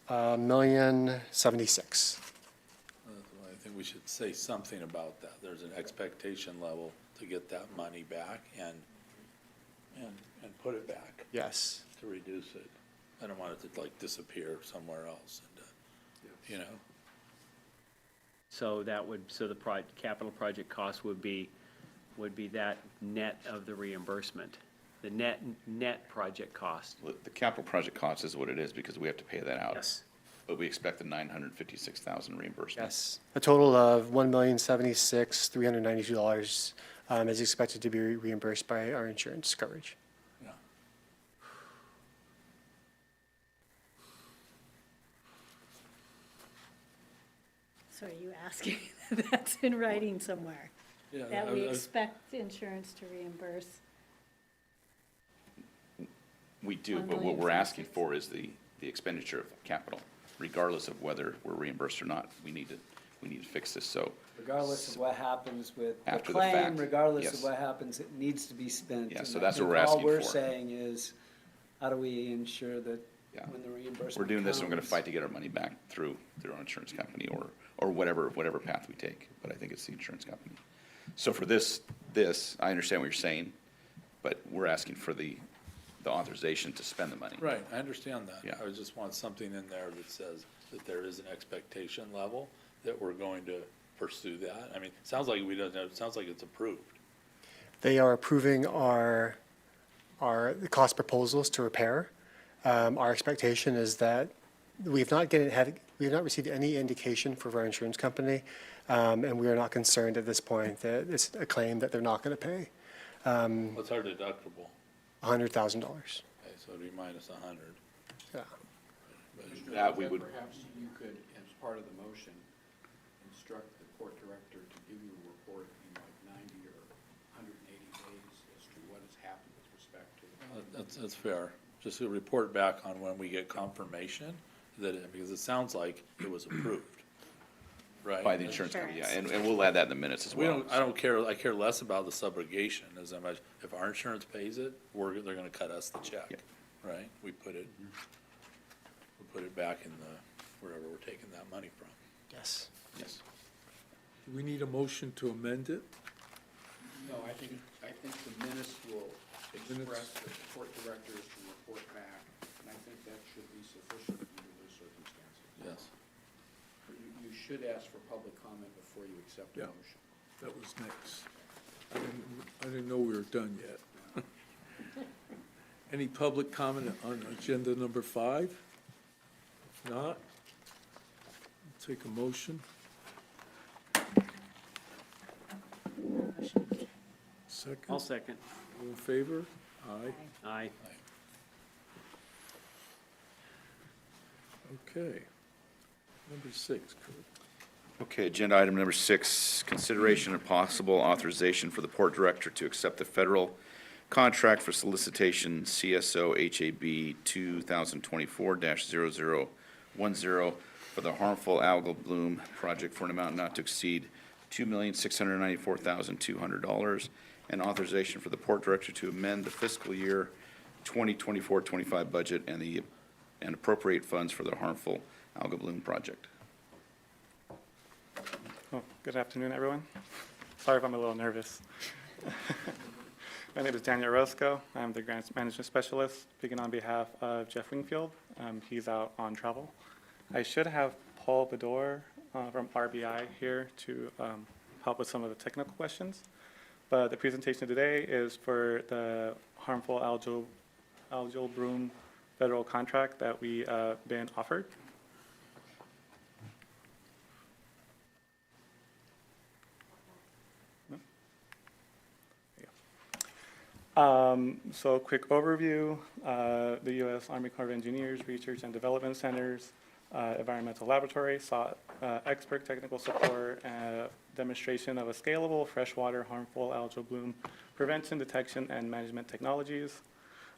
$1,076,000. I think we should say something about that. There's an expectation level to get that money back and put it back Yes. to reduce it. I don't want it to like disappear somewhere else and, you know? So that would, so the capital project cost would be that net of the reimbursement, the net project cost. The capital project cost is what it is because we have to pay that out. Yes. But we expect the $956,000 reimbursement. Yes. A total of $1,076,392 is expected to be reimbursed by our insurance coverage. Yeah. So are you asking that's in writing somewhere? Yeah, That I- we I- expect insurance to reimburse? We do, but what we're asking for is the expenditure of capital, regardless of whether we're reimbursed or not. We need to fix this, so. Regardless of what happens with the After the claim, fact, regardless yes. of what happens, it needs to be spent. Yeah, And so I that's what think we're asking All we're for. saying is, how do we ensure that Yeah. when the reimbursement We're doing this, and we're gonna comes- fight to get our money back through our insurance company or whatever path we take, but I think it's the insurance company. So for this, I understand what you're saying, but we're asking for the authorization to spend the money. Right, I understand that. Yeah. I just want something in there that says that there is an expectation level, that we're going to pursue that. I mean, it sounds like we don't know, it sounds like it's approved. They are approving the cost proposals to repair. Our expectation is that we have not received any indication from our insurance company, and we are not concerned at this point that it's a claim that they're not going to pay What's our deductible? $100,000. Okay, so it'd be minus 100. Yeah. Mr. That we Lopez, would- Perhaps you could, as part of the motion, instruct the port director to give you a report in like 90 or 180 days as to what has happened with respect to. That's fair. Just to report back on when we get confirmation that, because it sounds like it was approved, right? By the insurance company, yeah, and we'll add that in the minutes as We well. don't, I care less about the subrogation as much, if our insurance pays it, they're gonna cut us the check, Yep. right? We put it back in wherever we're taking that money from. Yes. Yes. Do we need a motion to amend it? No, I think the minutes will express that the port director is to report back, and I think that should be sufficient under those circumstances. Yes. You should ask for public comment before you accept the Yeah. motion. That was next. I didn't know we were done yet. Any public comment on agenda number 5? not, take a motion. Second, I'll all second. in favor? Aye. Aye. Okay. Number 6, Kurt. Okay, agenda item number 6, consideration and possible authorization for the port director to accept the federal contract for solicitation CSO HAB 2024-0010 for the harmful algal bloom project for an amount not to exceed $2,694,200, and authorization for the port director to amend the fiscal year 2024-25 budget and appropriate funds for the harmful algal bloom project. Oh, good afternoon, everyone. Sorry if I'm a little nervous. My name is Daniel Roscoe. I'm the Grants Management Specialist, speaking on behalf of Jeff Wingfield. He's out on travel. I should have Paul Bedore from RBI here to help with some of the technical questions. But the presentation today is for the harmful algal bloom federal contract that we been offered. So a quick overview, the U.S. Army Corps of Engineers Research and Development Centers Environmental Laboratory sought expert technical support, demonstration of a scalable freshwater harmful algal bloom prevention, detection, and management technologies.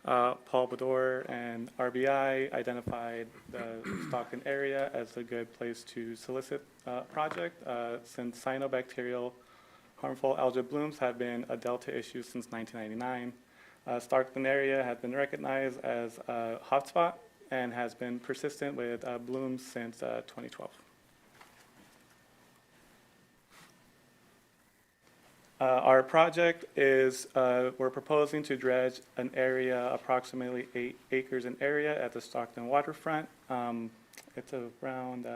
Paul Bedore and RBI identified the Stockton area as a good place to solicit a project since cyanobacterial harmful algal blooms have been a Delta issue since 1999. Stockton area has been recognized as a hotspot and has been persistent with blooms since 2012. Our project is, we're proposing to dredge an area approximately 8 acres in area at the Stockton waterfront. It's around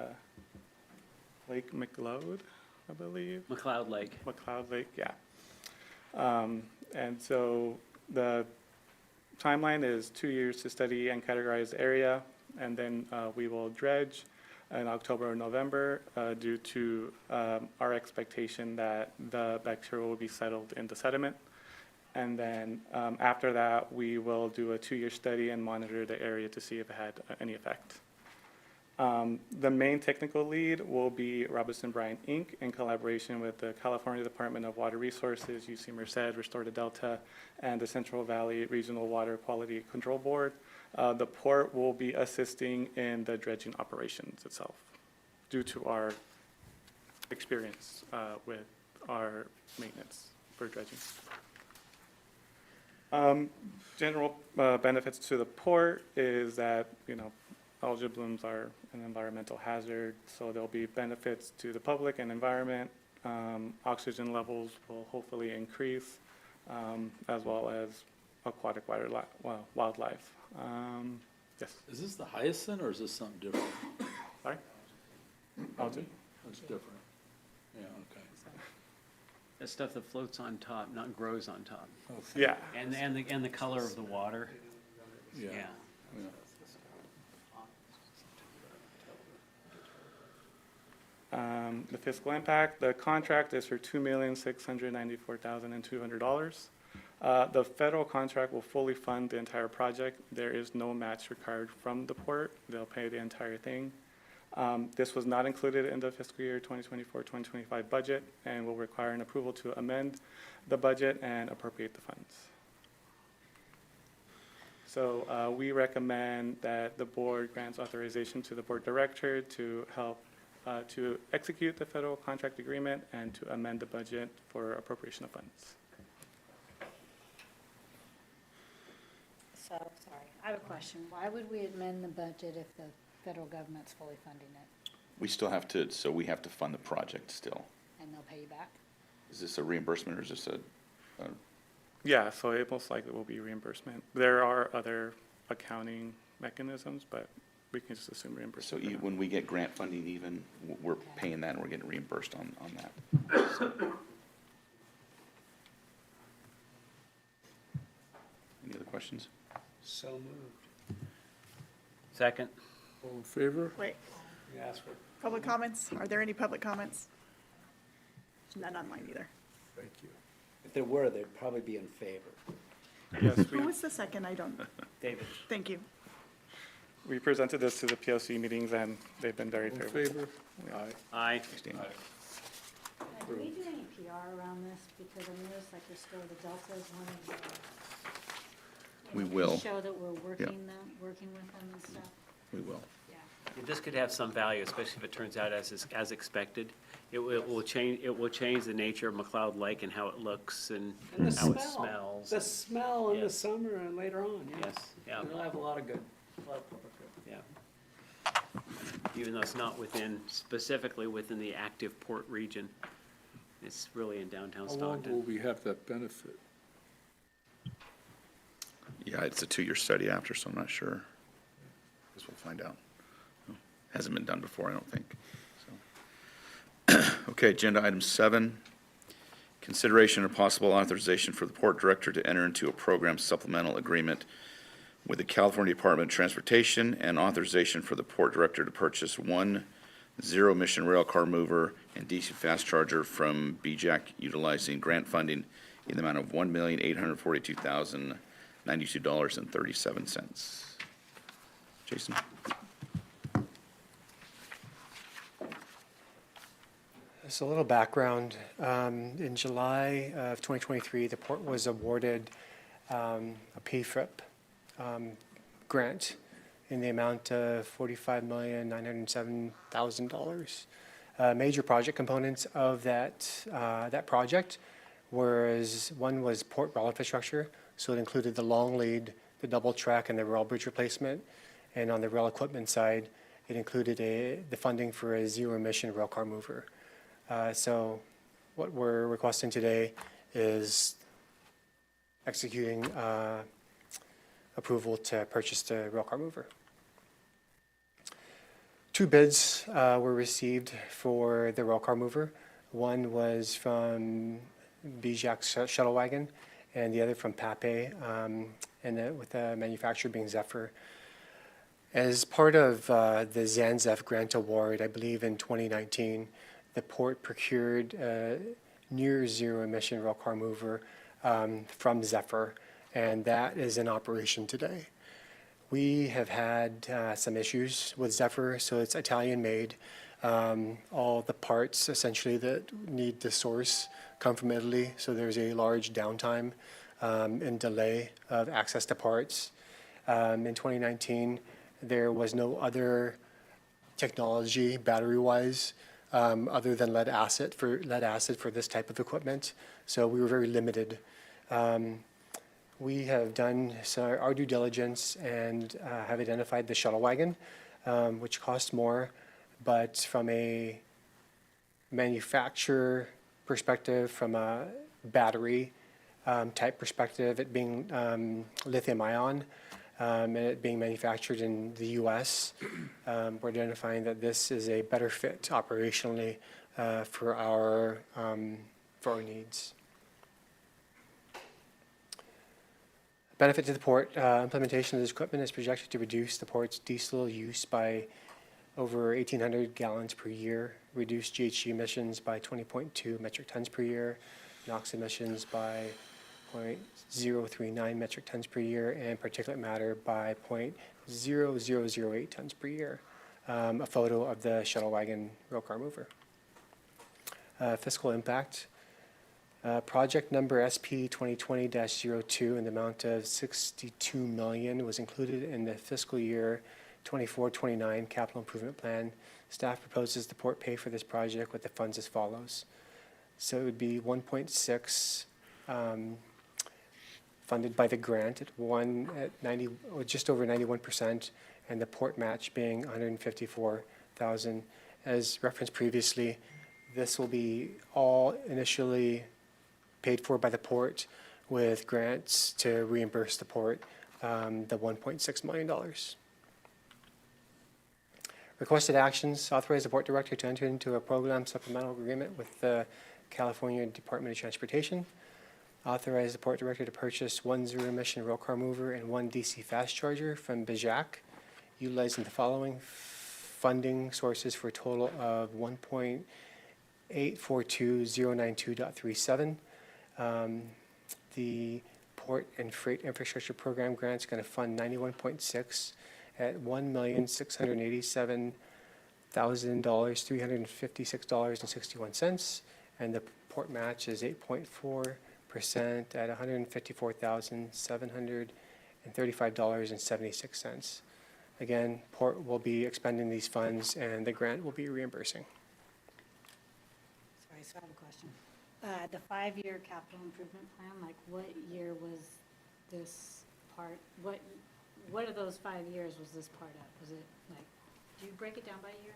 Lake McLeod, I believe. McLeod Lake. McLeod Lake, yeah. And so the timeline is 2 years to study and categorize the area, and then we will dredge in October or November due to our expectation that the bacteria will be settled in the sediment. And then after that, we will do a 2-year study and monitor the area to see if it had any effect. The main technical lead will be Robinson Bryant Inc. in collaboration with the California Department of Water Resources, UC Merced, Restore the Delta, and the Central Valley Regional Water Quality Control Board. The port will be assisting in the dredging operations itself due to our experience with our maintenance for dredging. General benefits to the port is that, algal blooms are an environmental hazard, so there'll be benefits to the public and environment. Oxygen levels will hopefully increase, as well as aquatic wildlife. Yes. Is this the hyacinth or is this something different? Sorry? Algae? It's different. Yeah, okay. That stuff that floats on top, not grows on top. Yeah. And the color of the water. Yeah. Yeah. Yeah. The fiscal impact, the contract is for $2,694,200. The federal contract will fully fund the entire project. There is no match required from the port. They'll pay the entire thing. This was not included in the fiscal year 2024-2025 budget and will require an approval to amend the budget and appropriate the funds. So we recommend that the board grants authorization to the board director to help to execute the federal contract agreement and to amend the budget for appropriation of funds. So, sorry, I have a question. Why would we amend the budget if the federal government's fully funding it We still have to, so we have to fund the project still. and they'll pay you back? Is this a reimbursement or is this a Yeah, so it most likely will be reimbursement. There are other accounting mechanisms, but we can just assume so reimbursement. for now. when we get grant funding even, we're paying that and we're getting reimbursed on that? Any other questions? So moved. Second. All in favor? Wait, You ask for public comments? Are there any public comments? None online either. Thank you. If there were, they'd probably be in favor. Yes, Who was the second? I don't, David? thank you. we presented this to the POC meetings, and they've been very All in favorable. favor? Aye. Aye. Do we do any PR around this? Because I noticed like Restore the Delta is one of the. We will. Show that we're working with them and stuff. We will. Yeah. This could have some value, especially if it turns out as expected. It will change the nature of McLeod Lake and how it looks and And the how it smell. smells. The smell in the Yes. summer and later on, yeah. Yes, yeah, It'll have a lot of good, a lot of public good. yeah. Even though it's not specifically within the active port region. It's really in downtown How long will Stockton. we have that benefit? Yeah, it's a 2-year study after, so I'm not sure. Guess we'll find out. Hasn't been done before, I don't think. So. Okay, agenda item 7, consideration of possible authorization for the port director to enter into a program supplemental agreement with the California Department of Transportation and authorization for the port director to purchase one zero-emission rail car mover and DC fast charger from BJAC utilizing grant funding in the amount of $1,842,092.37. Jason? So a little background. In July of 2023, the port was awarded a PFRIP grant in the amount of $45,907,000. Major project components of that project one was port rail infrastructure, so it included the long lead, the double track, and the rail bridge replacement. And on the rail equipment side, it included the funding for a zero-emission rail car mover. So what we're requesting today is executing approval to purchase the rail car mover. 2 bids were received for the rail car mover. One was from BJAC Shuttle Wagon, and the other from Pape, with the manufacturer being Zephyr. As part of the ZANZEF grant award, I believe in 2019, the port procured a near zero emission rail car mover from Zephyr, and that is in operation today. We have had some issues with Zephyr, so it's Italian made. All the parts essentially that need to source come from Italy, so there's a large downtime and delay of access to parts. In 2019, there was no other technology battery-wise other than lead acid for this type of equipment, so we were very limited. We have done our due diligence and have identified the shuttle wagon, which costs more, but from a manufacturer perspective, from a battery type perspective, it being lithium ion, and it being manufactured in the US, we're identifying that this is a better fit operationally for our needs. Benefit to the port, implementation of this equipment is projected to reduce the port's diesel use by over 1,800 gallons per year, reduce GHG emissions by 20.2 metric tons per year, NOx emissions by 0.039 metric tons per year, and particulate matter by 0.0008 tons per year. A photo of the shuttle wagon rail car mover. Fiscal impact. Project number SP 2020-02 in the amount of $62 million was included in the fiscal year 24-29 capital improvement plan. Staff proposes the port pay for this project with the funds as follows. So it would be 1.6 funded by the grant at 90 or just over 91%, and the port match being 154,000. As referenced previously, this will be all initially paid for by the port with grants to reimburse the port the $1.6 million. Requested actions: authorize the port director to enter into a program supplemental agreement with the California Department of Transportation. Authorize the port director to purchase one zero-emission rail car mover and one DC fast charger from BJAC utilizing the following funding sources for a total of 1.842092.37. The Port and Freight Infrastructure Program grant's going to fund 91.6 at $1,687,000, $356.61, and the port match is 8.4% at $154,735.76. Again, Port will be expending these funds, and the grant will be reimbursing. Sorry, so I have a question. The 5-year capital improvement plan, like what year was this part, what of those 5 years was this part of? Was it like, do you break it down by year?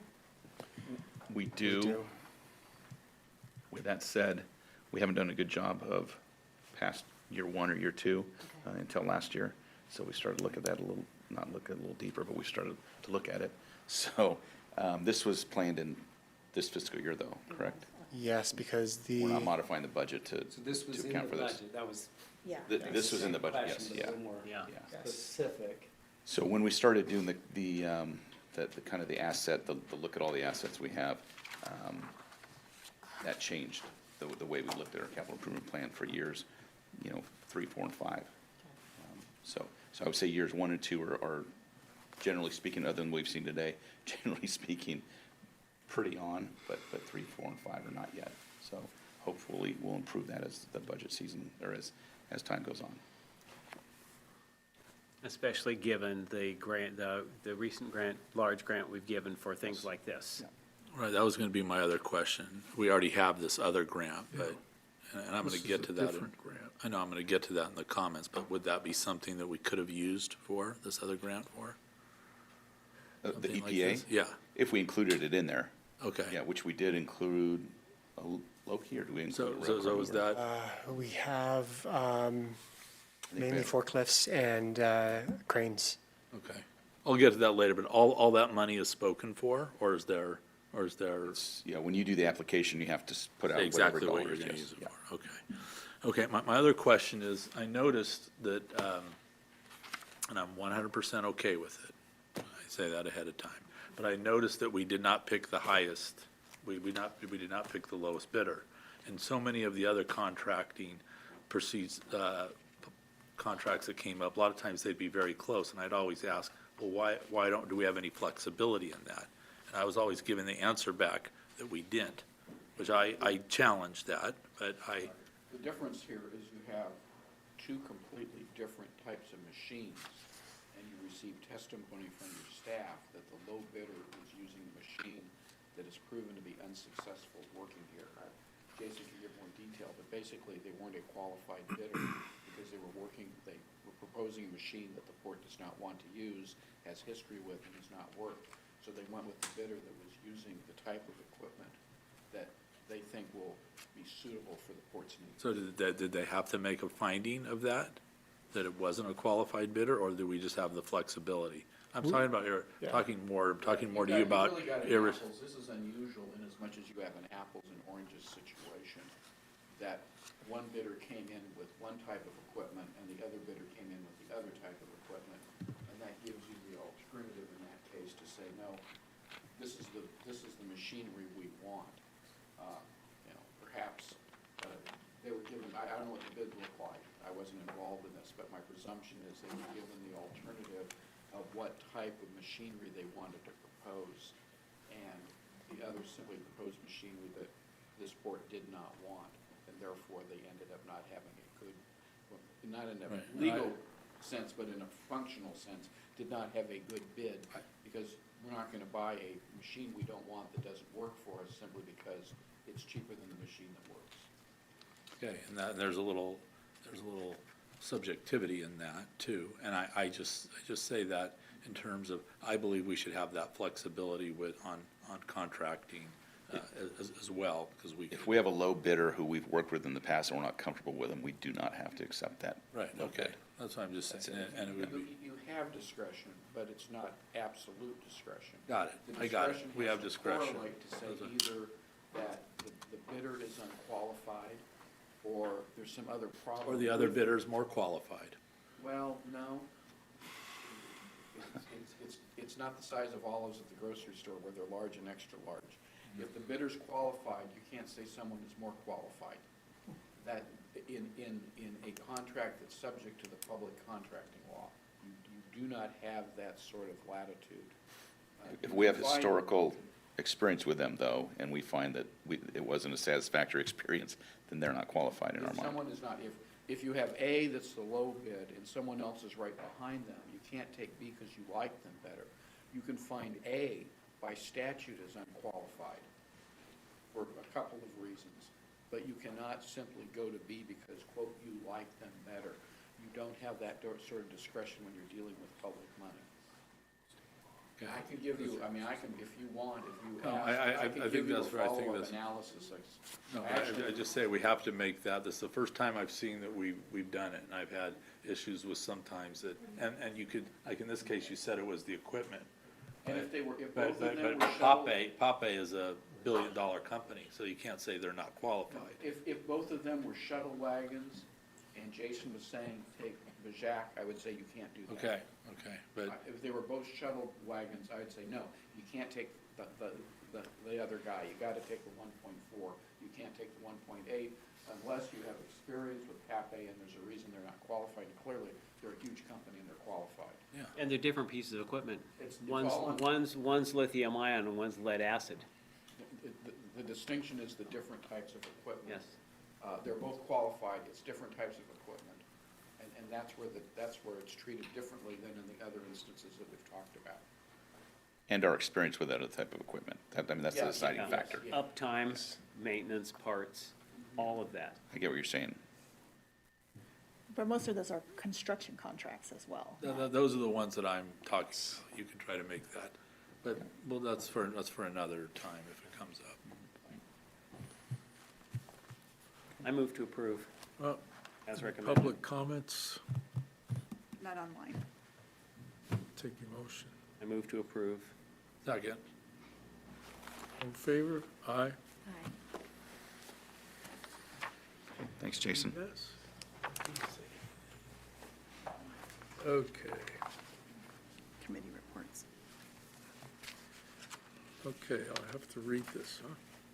We do. With that said, we haven't done a good job of past year one or year two until last year. So we started to look at that a little, not look a little deeper, but we started to look at it. So this was planned in this fiscal year though, correct? Yes, because We're not modifying the budget to So this was in the account for this. budget, that was. Yeah. This was in the budget, yes, Question was yeah. a little more Yeah. specific. So when we started doing the kind of the asset, the look at all the assets we have, that changed the way we looked at our capital improvement plan for years, 3, 4, and 5. So I would say years 1 and 2 are generally speaking, other than we've seen today, generally speaking, pretty on, but 3, 4, and 5 are not yet. So hopefully we'll improve that as the budget season, or as time goes on. Especially given the grant, the recent grant, large grant we've given for things like this. Right, that was gonna be my other question. We already have this other grant, but, and I'm gonna This is get a to that. different grant. I know I'm gonna get to that in the comments, but would that be something that we could have used for, this other grant for? The Something like EPA? this? Yeah, If we included it in there. okay. Yeah, which we did include Loki, or do we include? So was that, We have think mainly we have- forklifts and cranes. okay. I'll get to that later, but all that money is spoken for, or is there, Yeah, when you do the application, you have to put out whatever exactly what you're dollars, gonna yes. use it Yeah. for? Okay. Okay, my other question is, I noticed that, and I'm 100% okay with it. I say that ahead of time. But I noticed that we did not pick the highest, we did not pick the lowest bidder. And so many of the other contracting proceeds, contracts that came up, a lot of times they'd be very close, and I'd always ask, well, why do we have any flexibility in that? And I was always given the answer back that we didn't, which I challenged that, but The difference here is you have two completely different types of machines, and you receive testimony from your staff that the low bidder is using a machine that has proven to be unsuccessful working here. Jason can give more detail, but basically, they weren't a qualified bidder because they were proposing a machine that the port does not want to use, has history with, and has not worked. So they went with the bidder that was using the type of equipment that they think will be suitable for the port's needs. So did they have to make a finding of that it wasn't a qualified bidder, or do we just have the flexibility? I'm talking about, talking more to you about. You've really got an apples, this is unusual in as much as you have an apples and oranges situation, that one bidder came in with one type of equipment and the other bidder came in with the other type of equipment, and that gives you the alternative in that case to say, no, this is the machinery we want. Perhaps they were given, I don't know what the bid looked like, I wasn't involved in this, but my presumption is they were given the alternative of what type of machinery they wanted to propose, and the other simply proposed machinery that this port did not want, and therefore they ended up not having a good, well, not in a Right. legal sense, but in a functional sense, did not have a good bid, because we're not gonna buy a machine we don't want that doesn't work for us simply because it's cheaper than the machine that works. Okay, and there's a little subjectivity in that too, and I just say that in terms of, I believe we should have that flexibility on contracting as well, because If we have a low bidder who we've worked with in the past and we're not comfortable with them, we do not have to accept that. Right, low okay, bid. that's what I'm just saying, and it would be, You have discretion, but it's not absolute discretion. got it, The I got it, discretion we has have to discretion. correlate to say Those are- either that the bidder is unqualified, or there's some other problem. Or the other with- bidder's more qualified. Well, no. It's not the size of olives at the grocery store where they're large and extra large. If the bidder's qualified, you can't say someone is more qualified. That, in a contract that's subject to the public contracting law, you do not have that sort of latitude. If we have you find- historical experience with them, though, and we find that it wasn't a satisfactory experience, then they're not qualified in our If mind. someone is not, if you have A that's the low bid and someone else is right behind them, you can't take B because you like them better. You can find A by statute as unqualified for a couple of reasons, but you cannot simply go to B because, quote, you like them better. You don't have that sort of discretion when you're dealing with public money. I can give you, I mean, I can, if you want, if you No, ask, I think can give you a that's right. I think follow-up that's- analysis. No, Actually, I just say we have to make that, this is the first time I've seen that we've done it, and I've had issues with sometimes that, and you could, like in this case, you said it was the equipment. And if they were, if But, both of them but were shuttle, Pape is a billion-dollar company, so you can't say they're not qualified. if both of them were shuttle wagons, and Jason was saying, take Bajac, I would say you can't do that. Okay, but, If they were both shuttle wagons, I'd say, no, you can't take the other guy, you gotta take the 1.4, you can't take the 1.8, unless you have experience with Pape, and there's a reason they're not qualified, clearly, they're a huge company and they're qualified. yeah. And they're different pieces of equipment. It's One's, all on- one's lithium ion and one's lead acid. The distinction is the different types of equipment. Yes. They're both qualified, it's different types of equipment, and that's where it's treated differently than in the other instances that we've talked about. And our experience with that other type of equipment. I mean, that's the Yeah, deciding yeah. factor. Yeah. Uptime, maintenance, parts, all of that. I get what you're saying. But most of those are construction contracts as well. Those are the ones that I'm talking about. You can try to make that, but, well, that's for another time if it comes up. I move to approve as recommended. Public comments, Not online. take your motion. I move to approve. Second. All in favor? Aye. Thanks, Jason. Yes. Okay, Committee reports. okay, I'll have to read this,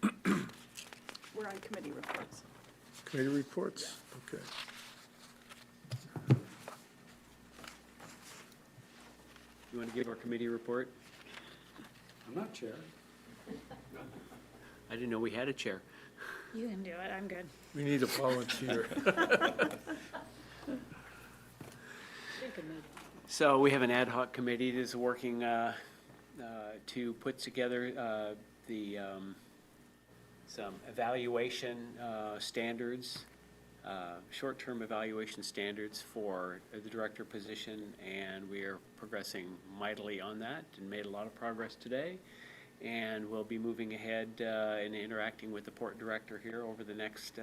huh? We're on committee reports. Committee reports? Okay. You want to give our committee report? I'm not chair. I didn't know we had a chair. You can do it, I'm good. We need a volunteer. So we have an ad hoc committee that is working to put together some evaluation standards, short-term evaluation standards for the director position, and we are progressing mightily on that and made a lot of progress today. And we'll be moving ahead and interacting with the port director here over the next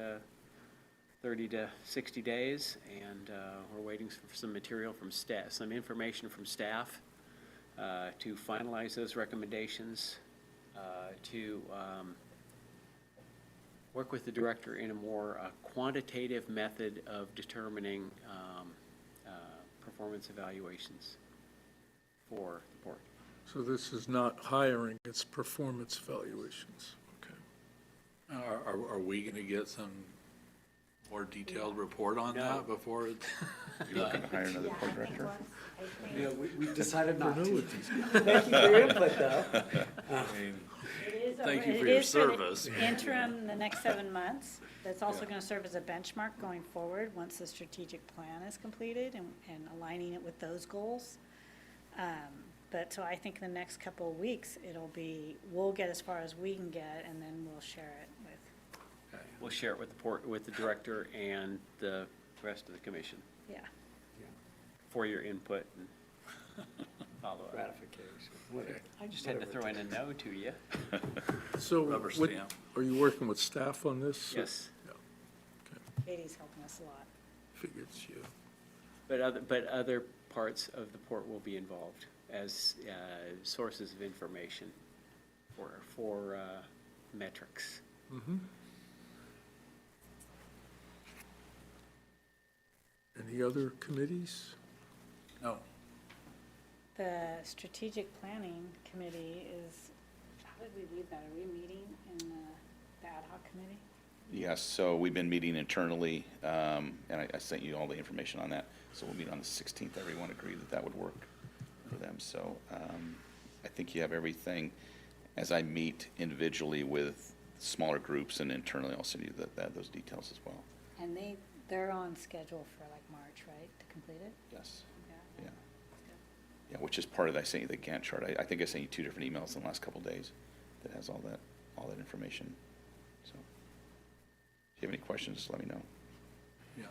30 to 60 days, and we're waiting for some material from staff, some information from staff to finalize those recommendations, to work with the director in a more quantitative method of determining performance evaluations for the port. So this is not hiring, it's performance evaluations. Okay. Are we gonna get some more detailed report on that before it's You looking to hire another port director? You know, we decided not Know to. with these people. Thank you for your input, though. I mean, It is Thank you it for your is for the service. Interim, the next 7 months. That's also going to serve as a benchmark going forward, once the strategic plan is completed and aligning it with those goals. But so I think in the next couple of weeks, we'll get as far as we can get, and then we'll share it with, We'll share it with the port, with the director and the rest of the commission yeah. for your input and follow-up. Ratification, whatever. I just had to throw in a no to you. So, Rubber what- stamp. are you working with staff on this? Yes, Katie's helping us a lot. Figured you. but other parts of the port will be involved as sources of information for metrics. Any other committees? no. The strategic planning committee is, how did we leave that? Are we meeting in the ad hoc committee? Yes, so we've been meeting internally, and I sent you all the information on that. So we'll meet on the 16th. Everyone agreed that that would work for them. So I think you have everything. As I meet individually with smaller groups and internally, I'll send you those details as well. And they're on schedule for like March, right, to complete it? Yes. Yeah. Yeah. Yeah, which is part of, I sent you the Gantt chart. I think I sent you 2 different emails in the last couple of days that has all that information. So if you have any questions, just let me know. Yeah.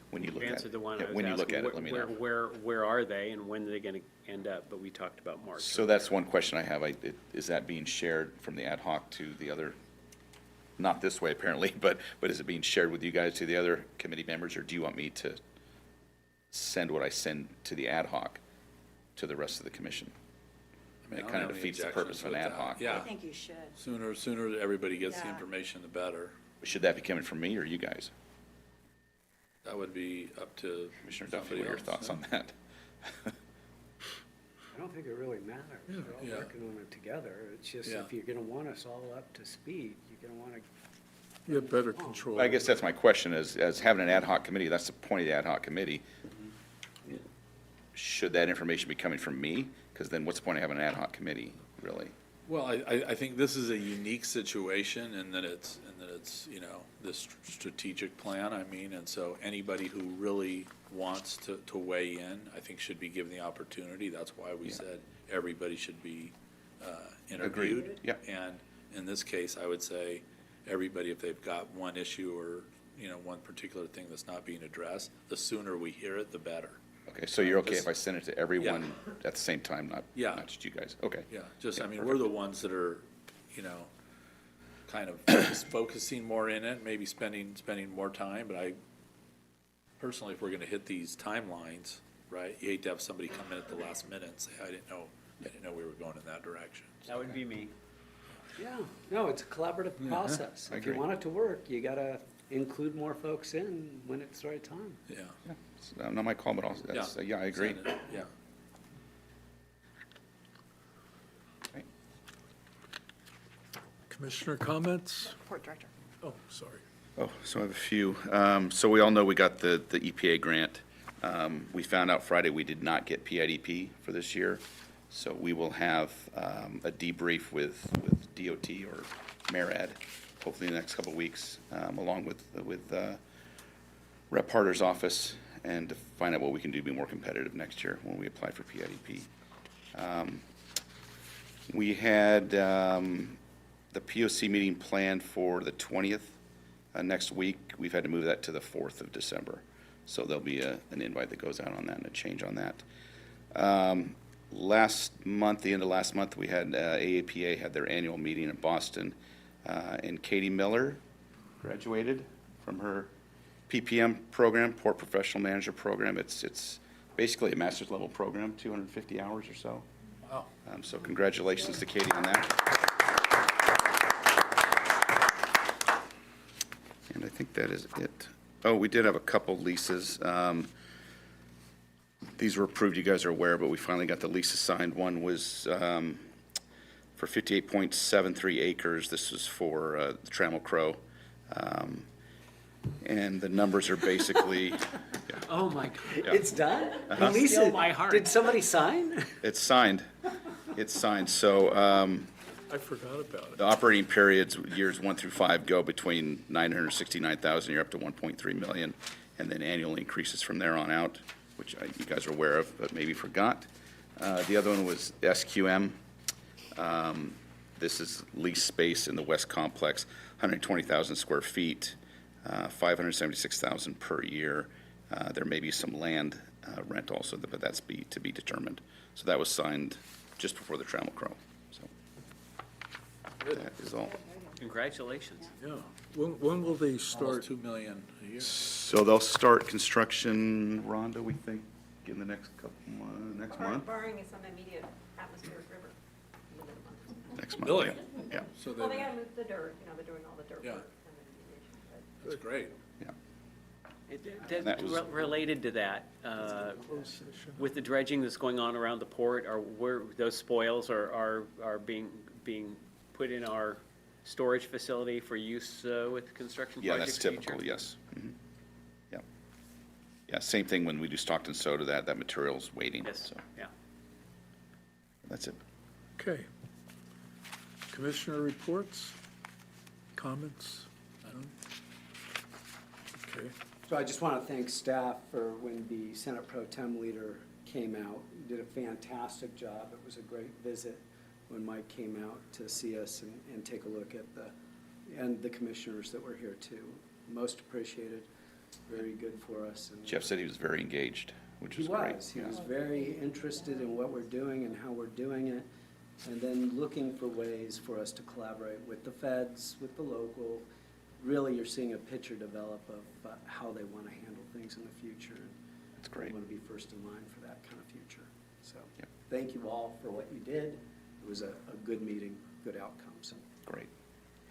When you look You at answered it. the one Yeah, I was when you look asking, at it, let me know. where are they and when are they going to end up? But we talked about March. So that's one question I have. Is that being shared from the ad hoc to the other? Not this way apparently, but is it being shared with you guys to the other committee members, or do you want me to send what I send to the ad hoc to the rest of the commission? I mean, It I don't kind of have any defeats the objections purpose of an with ad that. hoc. Yeah. I think you should. Sooner everybody gets the Yeah. information, the better. Should that be coming from me or you guys? That would be up to Commissioner Duffy, somebody what are your else, thoughts yeah. on that? I don't think it really matters. We're Yeah. all working on it together. It's just Yeah. if you're gonna want us all up to speed, you're gonna wanna. You have better control. I guess that's my question, is as having an ad hoc committee, that's the point of the ad hoc committee. Should that information be coming from me? Because then what's the point of having an ad hoc committee, really? Well, I think this is a unique situation in that it's, you know, this strategic plan, I mean, and so anybody who really wants to weigh in, I think should be given the opportunity. That's why we said everybody should be interviewed. Agreed. Yeah. And in this case, I would say everybody, if they've got one issue or, you know, one particular thing that's not being addressed, the sooner we hear it, the better. Okay, so you're okay if I send it to everyone at the same time, Yeah. not just you guys? Okay. Yeah, just, I Yeah, mean, perfect. we're the ones that are, you know, kind of focusing more in it, maybe spending more time, but I, personally, if we're gonna hit these timelines, right, you hate to have somebody come in at the last minute and say, I didn't know we were going in that direction. That would be me. Yeah, no, it's a collaborative process. I If you agree. want it to work, you gotta include more folks in when it's the right time. Yeah. It's not my call, but also, that's, yeah, I agree. Send it, yeah. Okay. Commissioner comments? Port Director. Oh, sorry. Oh, so I have a few. So we all know we got the EPA grant. We found out Friday we did not get PIDP for this year. So we will have a debrief with DOT or MARAD, hopefully in the next couple of weeks, along with Rep. Harder's office, and to find out what we can do to be more competitive next year when we apply for PIDP. We had the POC meeting planned for the 20th next week. We've had to move that to the 4th of December. So there'll be an invite that goes out on that and a change on that. Last month, the end of last month, we had AAPA had their annual meeting in Boston, and Katie Miller graduated from her PPM program, Port Professional Manager Program. It's basically a master's level program, 250 hours or so. Wow. So congratulations to Katie on that. And I think that is it. Oh, we did have a couple leases. These were approved, you guys are aware, but we finally got the leases signed. One was for 58.73 acres. This was for the Trammell Crow. And the numbers are basically, Oh, my God. Yeah. It's done? Uh-huh. Lisa, Still my heart. did somebody sign? it's signed. It's signed. So I forgot about it. the operating periods, years 1 through 5, go between 969,000, you're up to 1.3 million, and then annual increases from there on out, which you guys are aware of, but maybe forgot. The other one was SQM. This is lease space in the West Complex, 120,000 square feet, 576,000 per year. There may be some land rent also, but that's to be determined. So that was signed just before the Trammell Crow. So that is all. Congratulations. Yeah. When will they Almost start? 2 million a year. So they'll start construction, Rhonda, we think, in the next next month? Barring some immediate atmospheric river. Next month, Really? yeah. Yeah, So Well, they gotta move the dirt, they're doing all the dirt Yeah. work. And then remediation, but- that's great. yeah. That was- Related to that, with the dredging that's going on around the port, are where those spoils are being put in our storage facility for use with construction Yeah, projects? that's typical, yes. Mhm. Yeah. Yeah, same thing when we do Stockton Soda, that material's waiting, Yes, so yeah. that's it. Okay. Commissioner reports, comments? None? Okay. So I just want to thank staff for when the Senate Pro Tem leader came out. He did a fantastic job. It was a great visit when Mike came out to see us and take a look at and the commissioners that were here too. Most appreciated, very good for us. And Jeff said he was very engaged, which was great. He Yeah. was very interested in what we're doing and how we're doing it, and then looking for ways for us to collaborate with the feds, with the local. Really, you're seeing a picture develop of how they want to handle things in the future. That's great. They want to be first in line for that kind of future. So, Yep. thank you all for what you did. It was a good meeting, good outcomes. Great.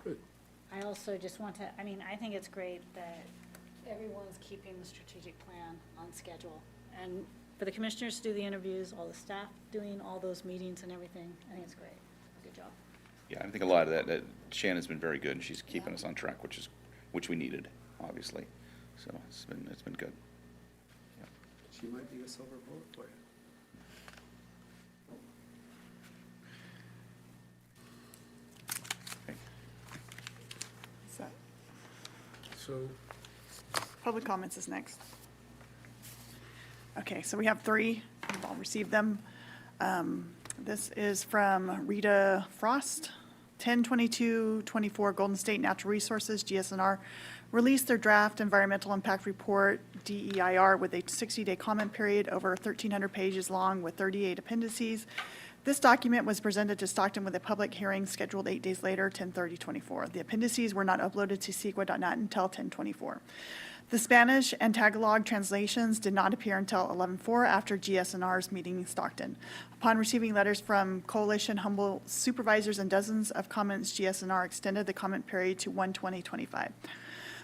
Good. I also just want to, I mean, I think it's great that everyone's keeping the strategic plan on schedule. And for the commissioners to do the interviews, all the staff doing all those meetings and everything, I think it's great. Good job. Yeah, I think a lot of that Shannon's been very good, and she's keeping us on track, which we needed, obviously. So it's been good. Yeah. She might be a silver bullet for you. Okay. So, Public comments is next. Okay, so we have three. We've all received them. This is from Rita Frost. 10/22/24 Golden State Natural Resources, GSNR, released their draft environmental impact report, DEIR, with a 60-day comment period over 1,300 pages long with 38 appendices. This document was presented to Stockton with a public hearing scheduled 8 days later, 10/30/24. The appendices were not uploaded to CEQA.net until 10/24. The Spanish and Tagalog translations did not appear until 11/4 after GSNR's meeting in Stockton. Upon receiving letters from Coalition Humboldt supervisors and dozens of comments, GSNR extended the comment period to 1/20/25.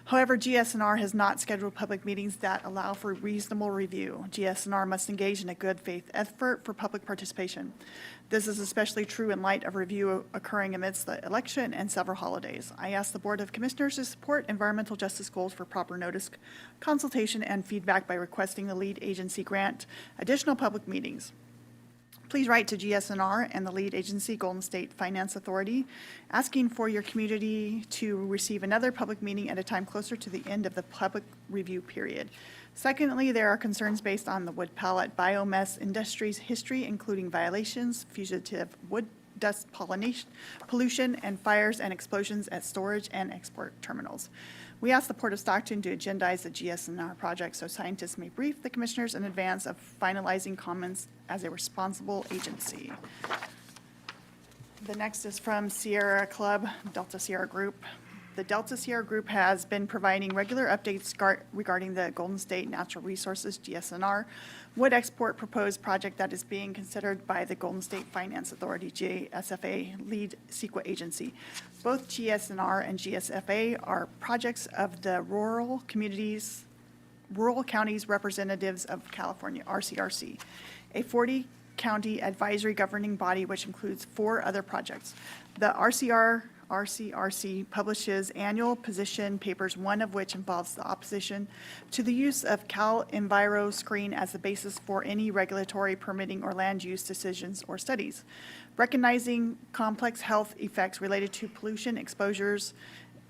However, GSNR has not scheduled public meetings that allow for reasonable review. GSNR must engage in a good faith effort for public participation. This is especially true in light of review occurring amidst the election and several holidays. I ask the Board of Commissioners to support environmental justice goals for proper notice, consultation, and feedback by requesting the lead agency grant additional public meetings. Please write to GSNR and the lead agency, Golden State Finance Authority, asking for your community to receive another public meeting at a time closer to the end of the public review period. Secondly, there are concerns based on the wood pellet biomass industry's history, including violations, fugitive wood dust pollution, and fires and explosions at storage and export terminals. We ask the Port of Stockton to agendize the GSNR project so scientists may brief the commissioners in advance of finalizing comments as a responsible agency. The next is from Sierra Club, Delta Sierra Group. The Delta Sierra Group has been providing regular updates regarding the Golden State Natural Resources, GSNR, wood export proposed project that is being considered by the Golden State Finance Authority, GSFA, lead CEQA agency. Both GSNR and GSFA are projects of the Rural Counties Representatives of California, RCRC, a 40-county advisory governing body which includes 4 other projects. The RCRC publishes annual position papers, one of which involves the opposition to the use of Cal Enviro Screen as the basis for any regulatory, permitting, or land use decisions or studies. Recognizing complex health effects related to pollution exposures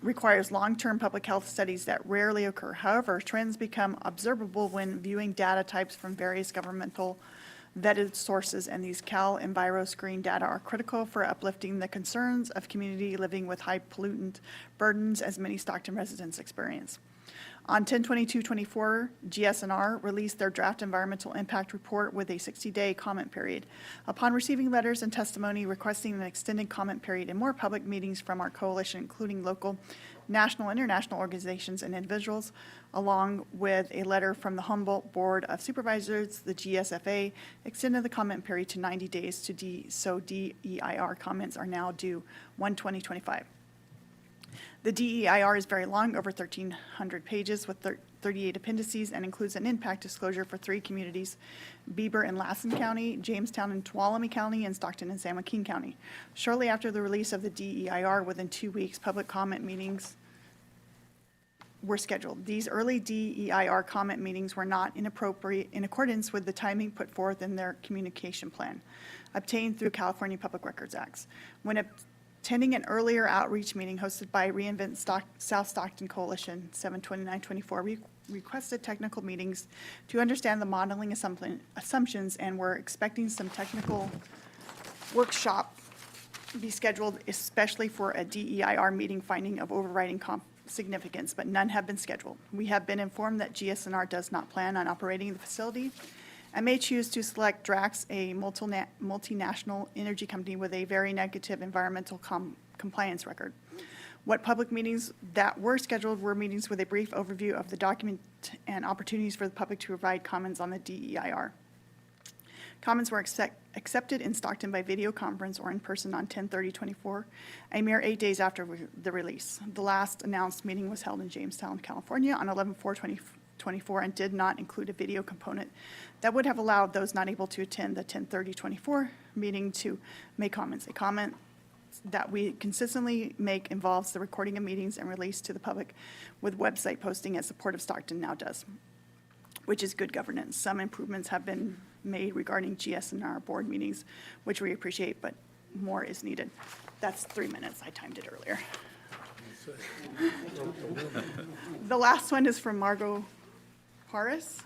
requires long-term public health studies that rarely occur. However, trends become observable when viewing data types from various governmental vetted sources, and these Cal Enviro Screen data are critical for uplifting the concerns of community living with high pollutant burdens, as many Stockton residents experience. On 10/22/24, GSNR released their draft environmental impact report with a 60-day comment period. Upon receiving letters and testimony requesting an extended comment period and more public meetings from our coalition, including local, national, international organizations and individuals, along with a letter from the Humboldt Board of Supervisors, the GSFA extended the comment period to 90 days so DEIR comments are now due 1/20/25. The DEIR is very long, over 1,300 pages with 38 appendices and includes an impact disclosure for 3 communities, Bieber and Lassen County, Jamestown and Tuolumne County, and Stockton and San Joaquin County. Shortly after the release of the DEIR, within 2 weeks, public comment meetings were scheduled. These early DEIR comment meetings were not inappropriate in accordance with the timing put forth in their communication plan, obtained through California Public Records Acts. When attending an earlier outreach meeting hosted by Reinvent South Stockton Coalition, 7/29/24, requested technical meetings to understand the modeling assumptions and were expecting some technical workshop be scheduled, especially for a DEIR meeting finding of overriding significance, but none have been scheduled. We have been informed that GSNR does not plan on operating the facility and may choose to select Drax, a multinational energy company with a very negative environmental compliance record. What public meetings that were scheduled were meetings with a brief overview of the document and opportunities for the public to provide comments on the DEIR. Comments were accepted in Stockton by video conference or in person on 10/30/24, a mere 8 days after the release. The last announced meeting was held in Jamestown, California on 11/4/24 and did not include a video component that would have allowed those not able to attend the 10/30/24 meeting to make comments. A comment that we consistently make involves the recording of meetings and release to the public with website posting as the Port of Stockton now does, which is good governance. Some improvements have been made regarding GSNR board meetings, which we appreciate, but more is needed. That's 3 minutes. I timed it earlier. The last one is from Margot Prowse,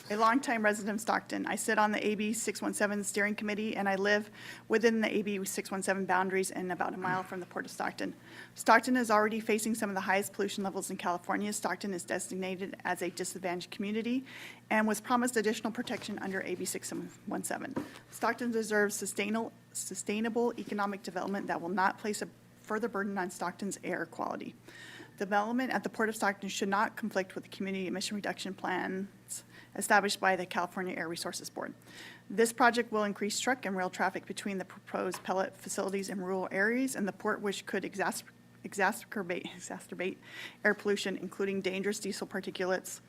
a longtime resident of Stockton. I sit on the AB 617 steering committee, and I live within the AB 617 boundaries and about a mile from the Port of Stockton. Stockton is already facing some of the highest pollution levels in California. Stockton is designated as a disadvantaged community and was promised additional protection under AB 617. Stockton deserves sustainable economic development that will not place a further burden on Stockton's air quality. Development at the Port of Stockton should not conflict with the community emission reduction plans established by the California Air Resources Board. This project will increase truck and rail traffic between the proposed pellet facilities in rural areas and the port, which could exacerbate air pollution, including dangerous diesel particulates,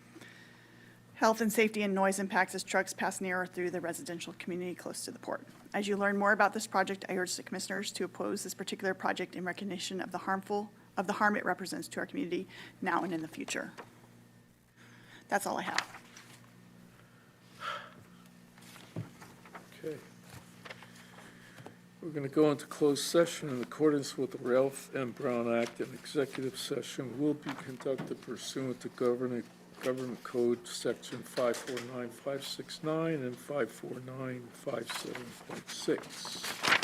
health and safety and noise impacts as trucks pass near or through the residential community close to the port. As you learn more about this project, I urge the commissioners to oppose this particular project in recognition of the harm it represents to our community now and in the future. That's all I have. Okay. We're going to go into closed session in accordance with the Ralph M. Brown Act. An executive session will be conducted pursuant to Government Code Section 549569 and 54957.6.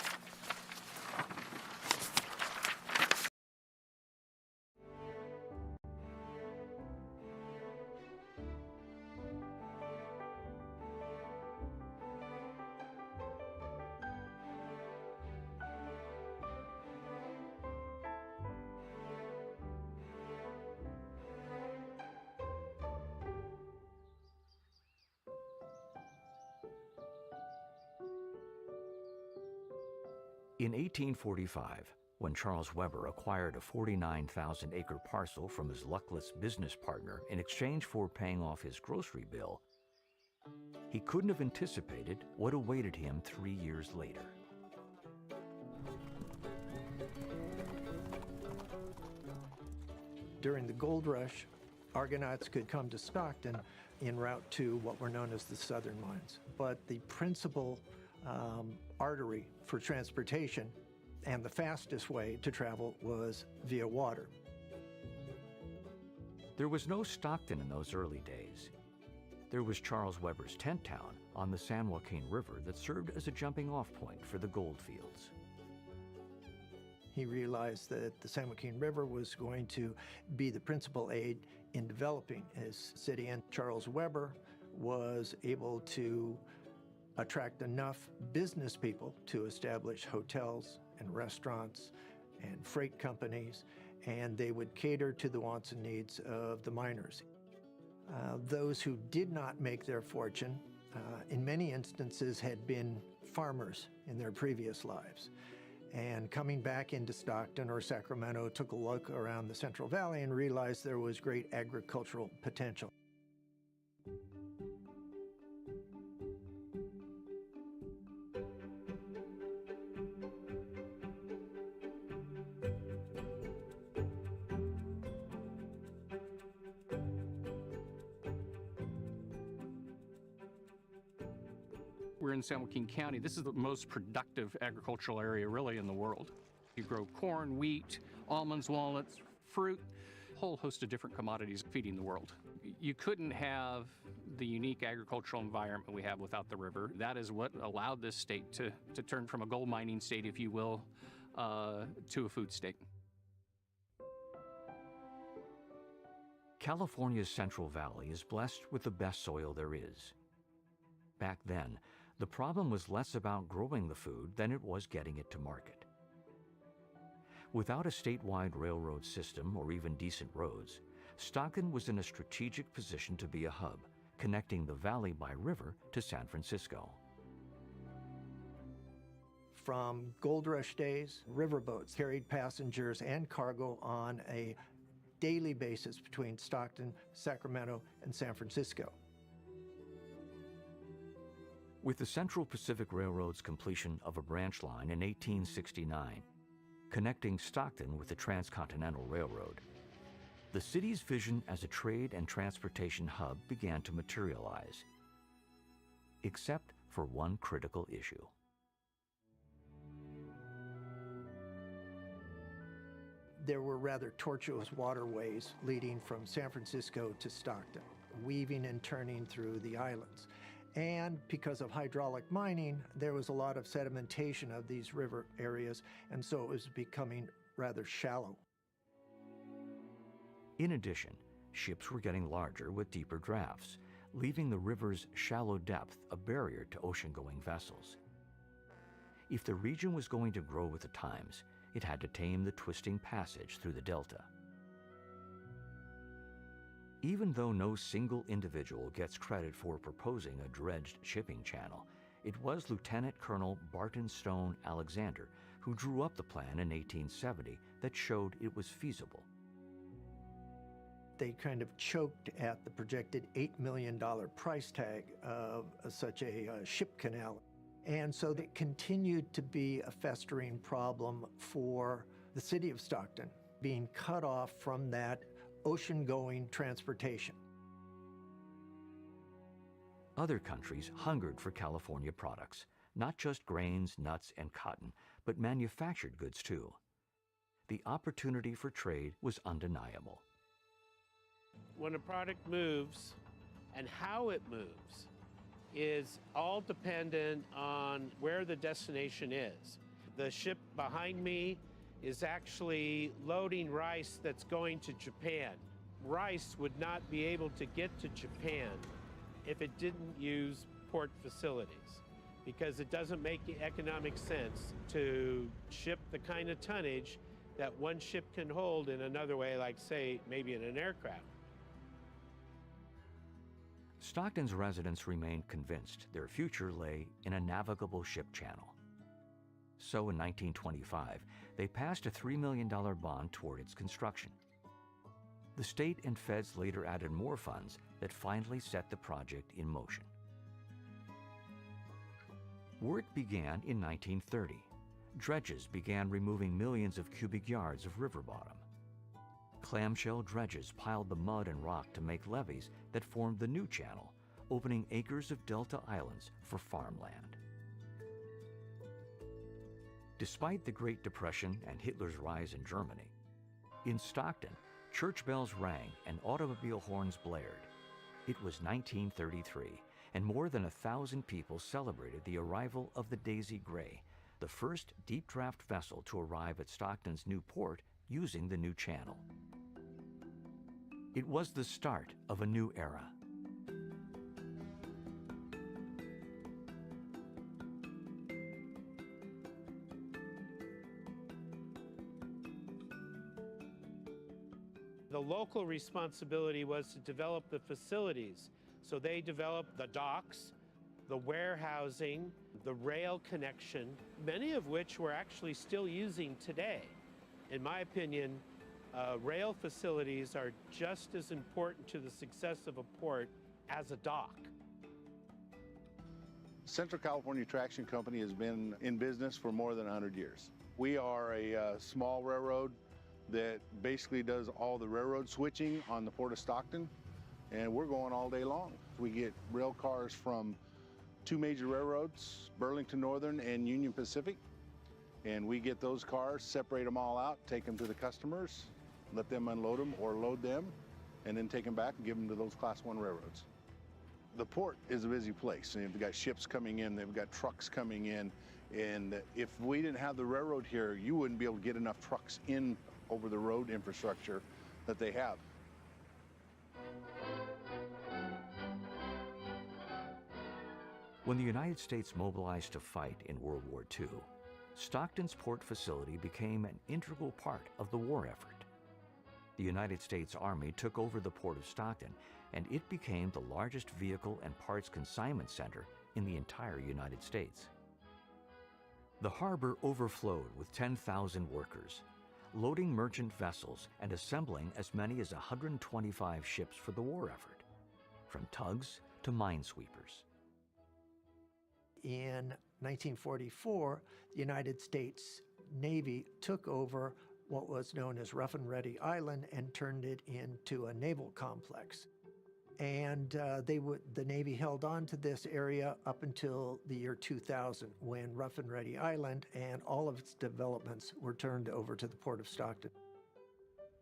In 1845, when Charles Weber acquired a 49,000-acre parcel from his luckless business partner in exchange for paying off his grocery bill, he couldn't have anticipated what awaited him 3 years later. During the gold rush, Argonauts could come to Stockton en route to what were known as the Southern Mines. But the principal artery for transportation and the fastest way to travel was via water. There was no Stockton in those early days. There was Charles Weber's tent town on the San Joaquin River that served as a jumping-off point for the gold fields. He realized that the San Joaquin River was going to be the principal aid in developing his city, and Charles Weber was able to attract enough business people to establish hotels and restaurants and freight companies, and they would cater to the wants and needs of the miners. Those who did not make their fortune, in many instances, had been farmers in their previous lives. And coming back into Stockton or Sacramento, took a look around the Central Valley and realized there was great agricultural potential. We're in San Joaquin County. This is the most productive agricultural area really in the world. You grow corn, wheat, almonds, walnuts, fruit, a whole host of different commodities feeding the world. You couldn't have the unique agricultural environment we have without the river. That is what allowed this state to turn from a gold mining state, if you will, to a food state. California's Central Valley is blessed with the best soil there is. Back then, the problem was less about growing the food than it was getting it to market. Without a statewide railroad system or even decent roads, Stockton was in a strategic position to be a hub, connecting the valley by river to San Francisco. From gold rush days, riverboats carried passengers and cargo on a daily basis between Stockton, Sacramento, and San Francisco. With the Central Pacific Railroad's completion of a branch line in 1869, connecting Stockton with the Transcontinental Railroad, the city's vision as a trade and transportation hub began to materialize, except for one critical issue. There were rather tortuous waterways leading from San Francisco to Stockton, weaving and turning through the islands. And because of hydraulic mining, there was a lot of sedimentation of these river areas, and so it was becoming rather shallow. In addition, ships were getting larger with deeper drafts, leaving the river's shallow depth a barrier to ocean-going vessels. If the region was going to grow with the times, it had to tame the twisting passage through the delta. Even though no single individual gets credit for proposing a dredged shipping channel, it was Lieutenant Colonel Barton Stone Alexander who drew up the plan in 1870 that showed it was feasible. They kind of choked at the projected $8 million price tag of such a ship canal. And so it continued to be a festering problem for the city of Stockton, being cut off from that ocean-going transportation. Other countries hungered for California products, not just grains, nuts, and cotton, but manufactured goods too. The opportunity for trade was undeniable. When a product moves and how it moves is all dependent on where the destination is. The ship behind me is actually loading rice that's going to Japan. Rice would not be able to get to Japan if it didn't use port facilities, because it doesn't make economic sense to ship the kind of tonnage that one ship can hold in another way, like say maybe in an aircraft. Stockton's residents remained convinced their future lay in a navigable ship channel. So in 1925, they passed a $3 million bond toward its construction. The state and feds later added more funds that finally set the project in motion. Work began in 1930. Dredges began removing millions of cubic yards of river bottom. Clamshell dredges piled the mud and rock to make levees that formed the new channel, opening acres of delta islands for farmland. Despite the Great Depression and Hitler's rise in Germany, in Stockton, church bells rang and automobile horns blared. It was 1933, and more than 1,000 people celebrated the arrival of the Daisy Gray, the first deep draft vessel to arrive at Stockton's new port using the new channel. It was the start of a new era. The local responsibility was to develop the facilities. So they developed the docks, the warehousing, the rail connection, many of which we're actually still using today. In my opinion, rail facilities are just as important to the success of a port as a dock. Central California Traction Company has been in business for more than 100 years. We are a small railroad that basically does all the railroad switching on the Port of Stockton, and we're going all day long. We get rail cars from 2 major railroads, Burlington Northern and Union Pacific, and we get those cars, separate them all out, take them to the customers, let them unload them or load them, and then take them back and give them to those Class 1 railroads. The port is a busy place, and they've got ships coming in, they've got trucks coming in, and if we didn't have the railroad here, you wouldn't be able to get enough trucks in over the road infrastructure that they have. When the United States mobilized to fight in World War II, Stockton's port facility became an integral part of the war effort. The United States Army took over the Port of Stockton, and it became the largest vehicle and parts consignment center in the entire United States. The harbor overflowed with 10,000 workers, loading merchant vessels and assembling as many as 125 ships for the war effort, from tugs to minesweepers. In 1944, the United States Navy took over what was known as Rough and Ready Island and turned it into a naval complex. And the Navy held on to this area up until the year 2000, when Rough and Ready Island and all of its developments were turned over to the Port of Stockton.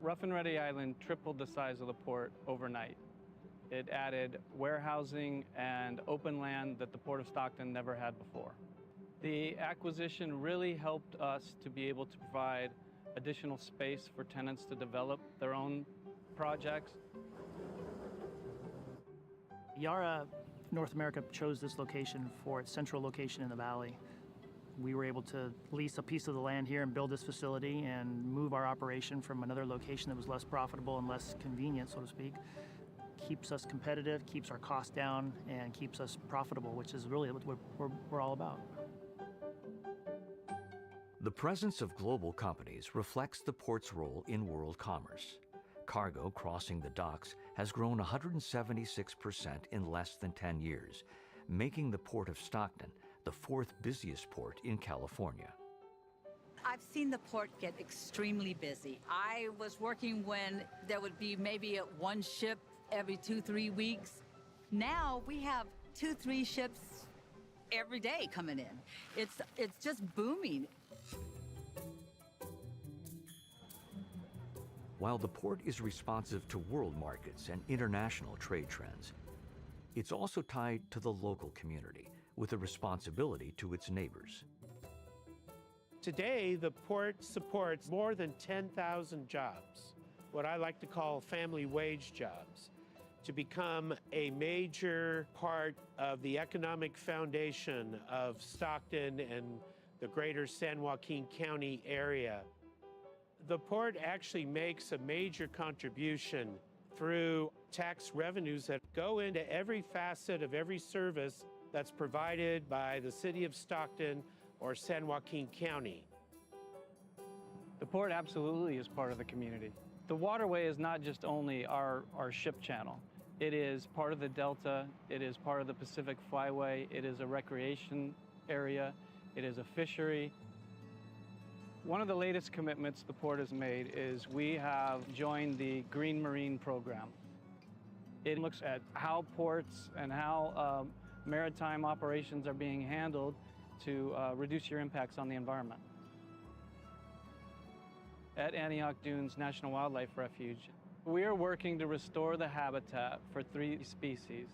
Rough and Ready Island tripled the size of the port overnight. It added warehousing and open land that the Port of Stockton never had before. The acquisition really helped us to be able to provide additional space for tenants to develop their own projects. Yara North America chose this location for its central location in the valley. We were able to lease a piece of the land here and build this facility and move our operation from another location that was less profitable and less convenient, so to speak. Keeps us competitive, keeps our costs down, and keeps us profitable, which is really what we're all about. The presence of global companies reflects the port's role in world commerce. Cargo crossing the docks has grown 176% in less than 10 years, making the Port of Stockton the 4th busiest port in California. I've seen the port get extremely busy. I was working when there would be maybe 1 ship every 2-3 weeks. Now we have 2-3 ships every day coming in. It's just booming. While the port is responsive to world markets and international trade trends, it's also tied to the local community with a responsibility to its neighbors. Today, the port supports more than 10,000 jobs, what I like to call family wage jobs, to become a major part of the economic foundation of Stockton and the greater San Joaquin County area. The port actually makes a major contribution through tax revenues that go into every facet of every service that's provided by the city of Stockton or San Joaquin County. The port absolutely is part of the community. The waterway is not just only our ship channel. It is part of the Delta, it is part of the Pacific Flyway, it is a recreation area, it is a fishery. One of the latest commitments the port has made is we have joined the Green Marine program. It looks at how ports and how maritime operations are being handled to reduce your impacts on the environment. At Antioch Dunes National Wildlife Refuge, we are working to restore the habitat for 3 species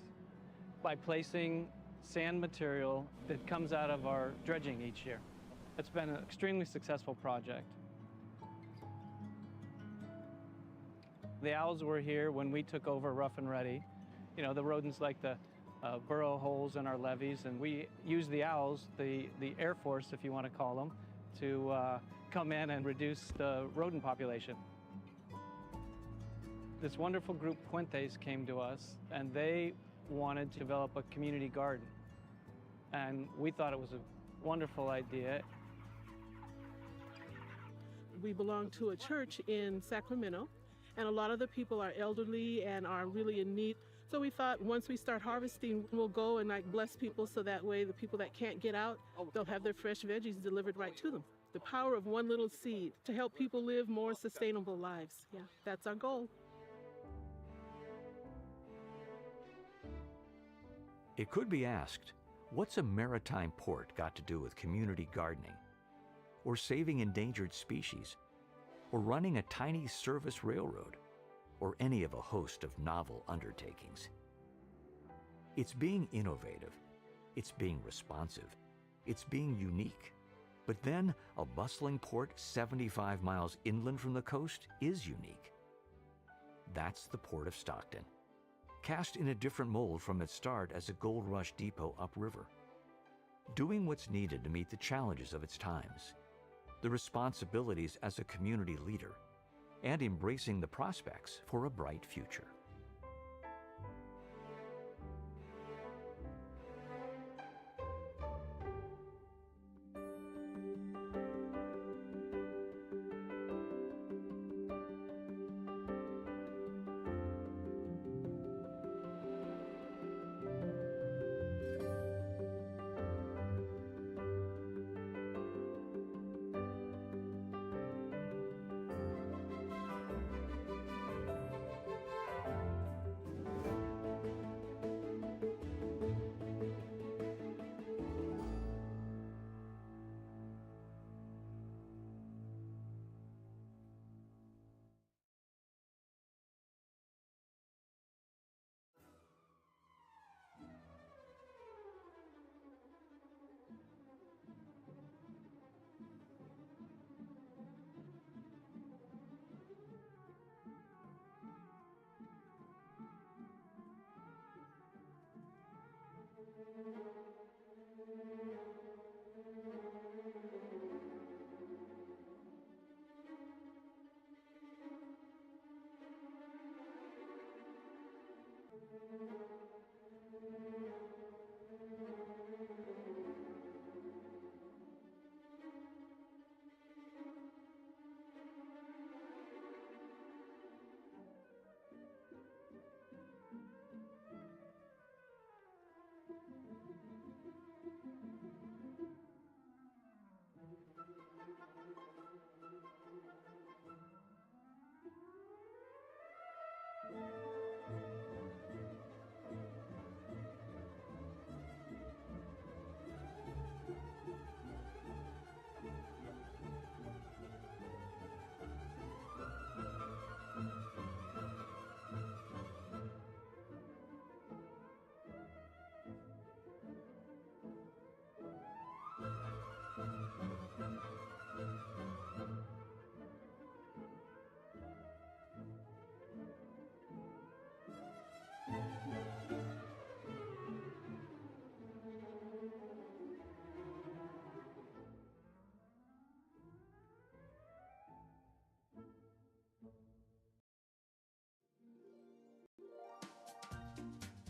by placing sand material that comes out of our dredging each year. It's been an extremely successful project. The owls were here when we took over Rough and Ready. You know, the rodents like to burrow holes in our levees, and we use the owls, the Air Force, if you want to call them, to come in and reduce the rodent population. This wonderful group, Puentes, came to us, and they wanted to develop a community garden. And we thought it was a wonderful idea. We belong to a church in Sacramento, and a lot of the people are elderly and are really in need. So we thought once we start harvesting, we'll go and bless people so that way the people that can't get out, they'll have their fresh veggies delivered right to them. The power of one little seed to help people live more sustainable lives. Yeah, that's our goal. It could be asked, what's a maritime port got to do with community gardening? Or saving endangered species? Or running a tiny service railroad? Or any of a host of novel undertakings? It's being innovative. It's being responsive. It's being unique. But then, a bustling port 75 miles inland from the coast is unique. That's the Port of Stockton, cast in a different mold from its start as a gold rush depot upriver, doing what's needed to meet the challenges of its times, the responsibilities as a community leader, and embracing the prospects for a bright future.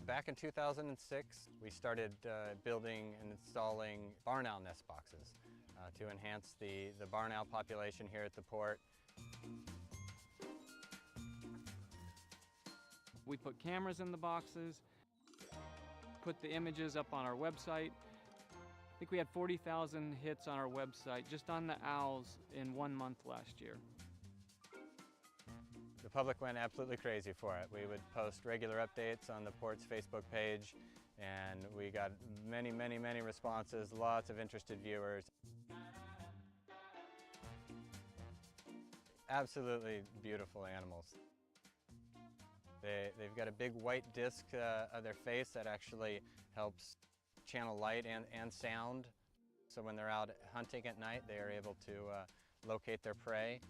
Back in 2006, we started building and installing barn owl nest boxes to enhance the barn owl population here at the port. We put cameras in the boxes, put the images up on our website. I think we had 40,000 hits on our website just on the owls in 1 month last year. The public went absolutely crazy for it. We would post regular updates on the port's Facebook page, and we got many, many, many responses, lots of interested viewers. Absolutely beautiful animals. They've got a big white disc of their face that actually helps channel light and sound. So when they're out hunting at night, they are able to locate their prey.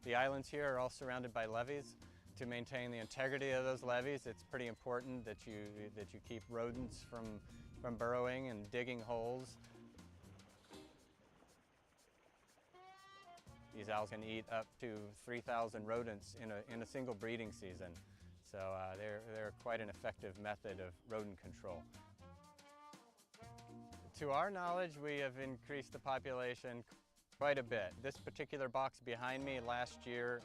The islands here are all surrounded by levees. To maintain the integrity of those levees, it's pretty important that you keep rodents from burrowing and digging holes. These owls can eat up to 3,000 rodents in a single breeding season. So they're quite an effective method of rodent control. To our knowledge, we have increased the population quite a bit. This particular box behind me last year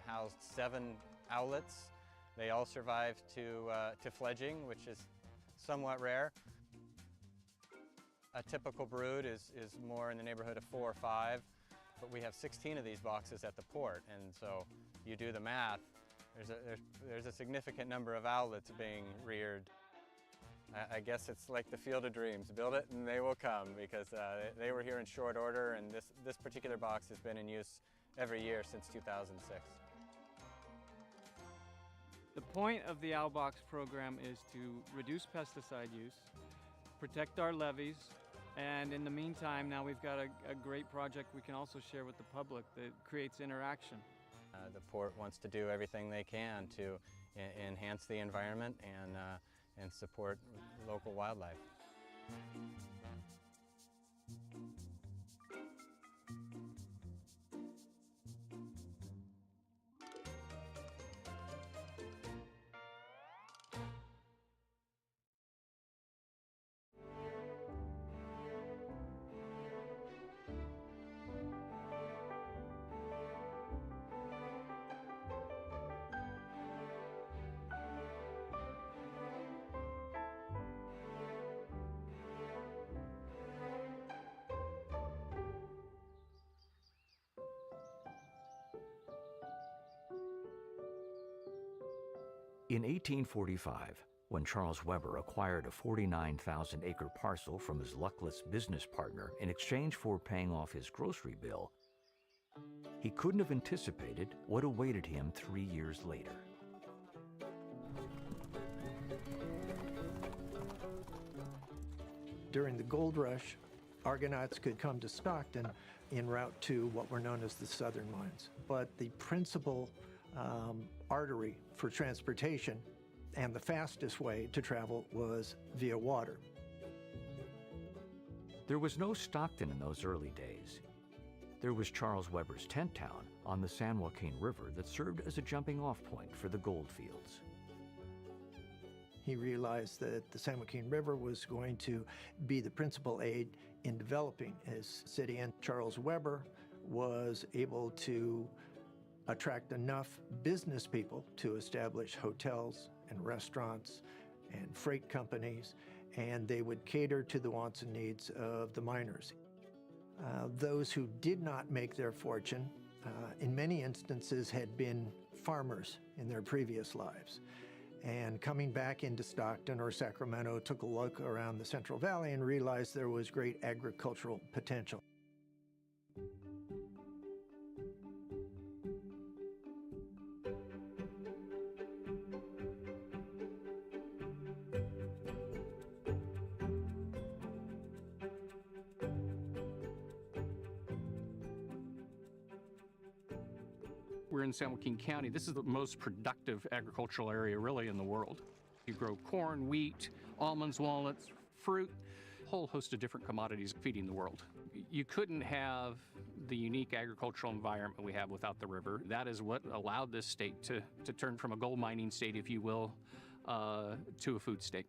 housed 7 owlets. They all survived to fledging, which is somewhat rare. A typical brood is more in the neighborhood of 4 or 5, but we have 16 of these boxes at the port, and so you do the math, there's a significant number of owlets being reared. I guess it's like the Field of Dreams. Build it and they will come, because they were here in short order, and this particular box has been in use every year since 2006. The point of the OwlBox program is to reduce pesticide use, protect our levees, and in the meantime, now we've got a great project we can also share with the public that creates interaction. The port wants to do everything they can to enhance the environment and support local wildlife. In 1845, when Charles Weber acquired a 49,000-acre parcel from his luckless business partner in exchange for paying off his grocery bill, he couldn't have anticipated what awaited him 3 years later. During the gold rush, Argonauts could come to Stockton en route to what were known as the southern mines. But the principal artery for transportation and the fastest way to travel was via water. There was no Stockton in those early days. There was Charles Weber's tent town on the San Joaquin River that served as a jumping-off point for the gold fields. He realized that the San Joaquin River was going to be the principal aid in developing his city, and Charles Weber was able to attract enough business people to establish hotels and restaurants and freight companies, and they would cater to the wants and needs of the miners. Those who did not make their fortune, in many instances, had been farmers in their previous lives. And coming back into Stockton or Sacramento, took a look around the Central Valley and realized there was great agricultural potential. We're in San Joaquin County. This is the most productive agricultural area really in the world. You grow corn, wheat, almonds, walnuts, fruit, a whole host of different commodities feeding the world. You couldn't have the unique agricultural environment we have without the river. That is what allowed this state to turn from a gold mining state, if you will, to a food state.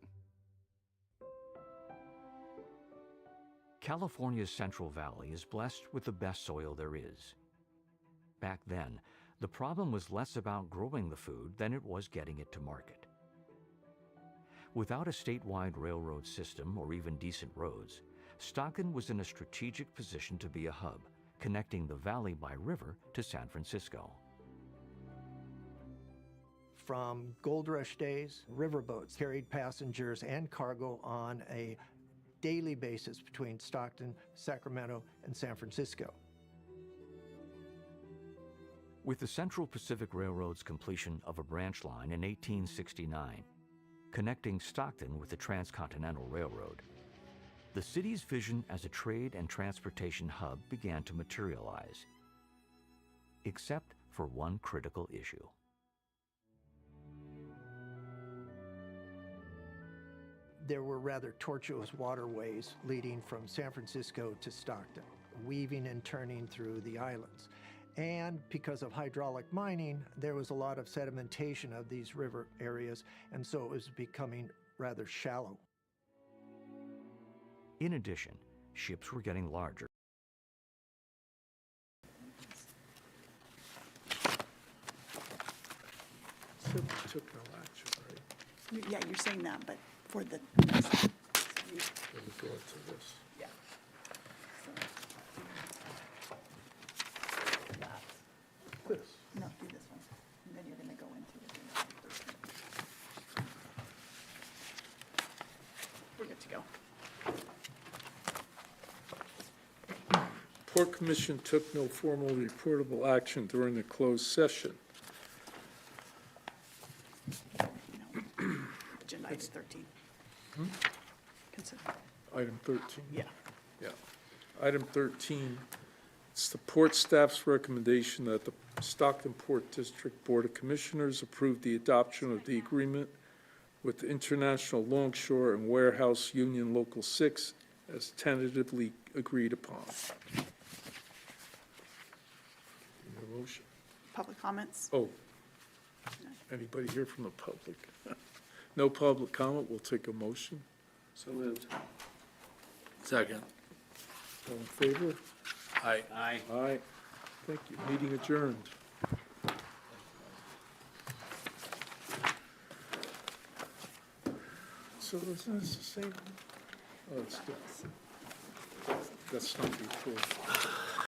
California's Central Valley is blessed with the best soil there is. Back then, the problem was less about growing the food than it was getting it to market. Without a statewide railroad system or even decent roads, Stockton was in a strategic position to be a hub, connecting the valley by river to San Francisco. From gold rush days, riverboats carried passengers and cargo on a daily basis between Stockton, Sacramento, and San Francisco. With the Central Pacific Railroad's completion of a branch line in 1869, connecting Stockton with the Transcontinental Railroad, the city's vision as a trade and transportation hub began to materialize, except for one critical issue. There were rather tortuous waterways leading from San Francisco to Stockton, weaving and turning through the islands. And because of hydraulic mining, there was a lot of sedimentation of these river areas, and so it was becoming rather shallow. In addition, ships were getting larger. Took no action, right? Yeah, you're saying that, but for the, Let me go into this. yeah. This. No, do this one, and then you're gonna go into it. We're good to go. Port Commission took no formal reportable action during the closed session. Agenda item 13. Consider. Item 13. Yeah. Yeah. Item 13, it's the port staff's recommendation that the Stockton Port District Board of Commissioners approve the adoption of the agreement with the International Longshore and Warehouse Union Local 6 as tentatively agreed upon. Need a motion? Public comments? Oh, anybody here from the public? No public comment, we'll take a motion. So moved. Second. All in favor? Aye. Aye. Aye. Thank you. Meeting adjourned. So isn't this the same? Oh, it's, that's not the report.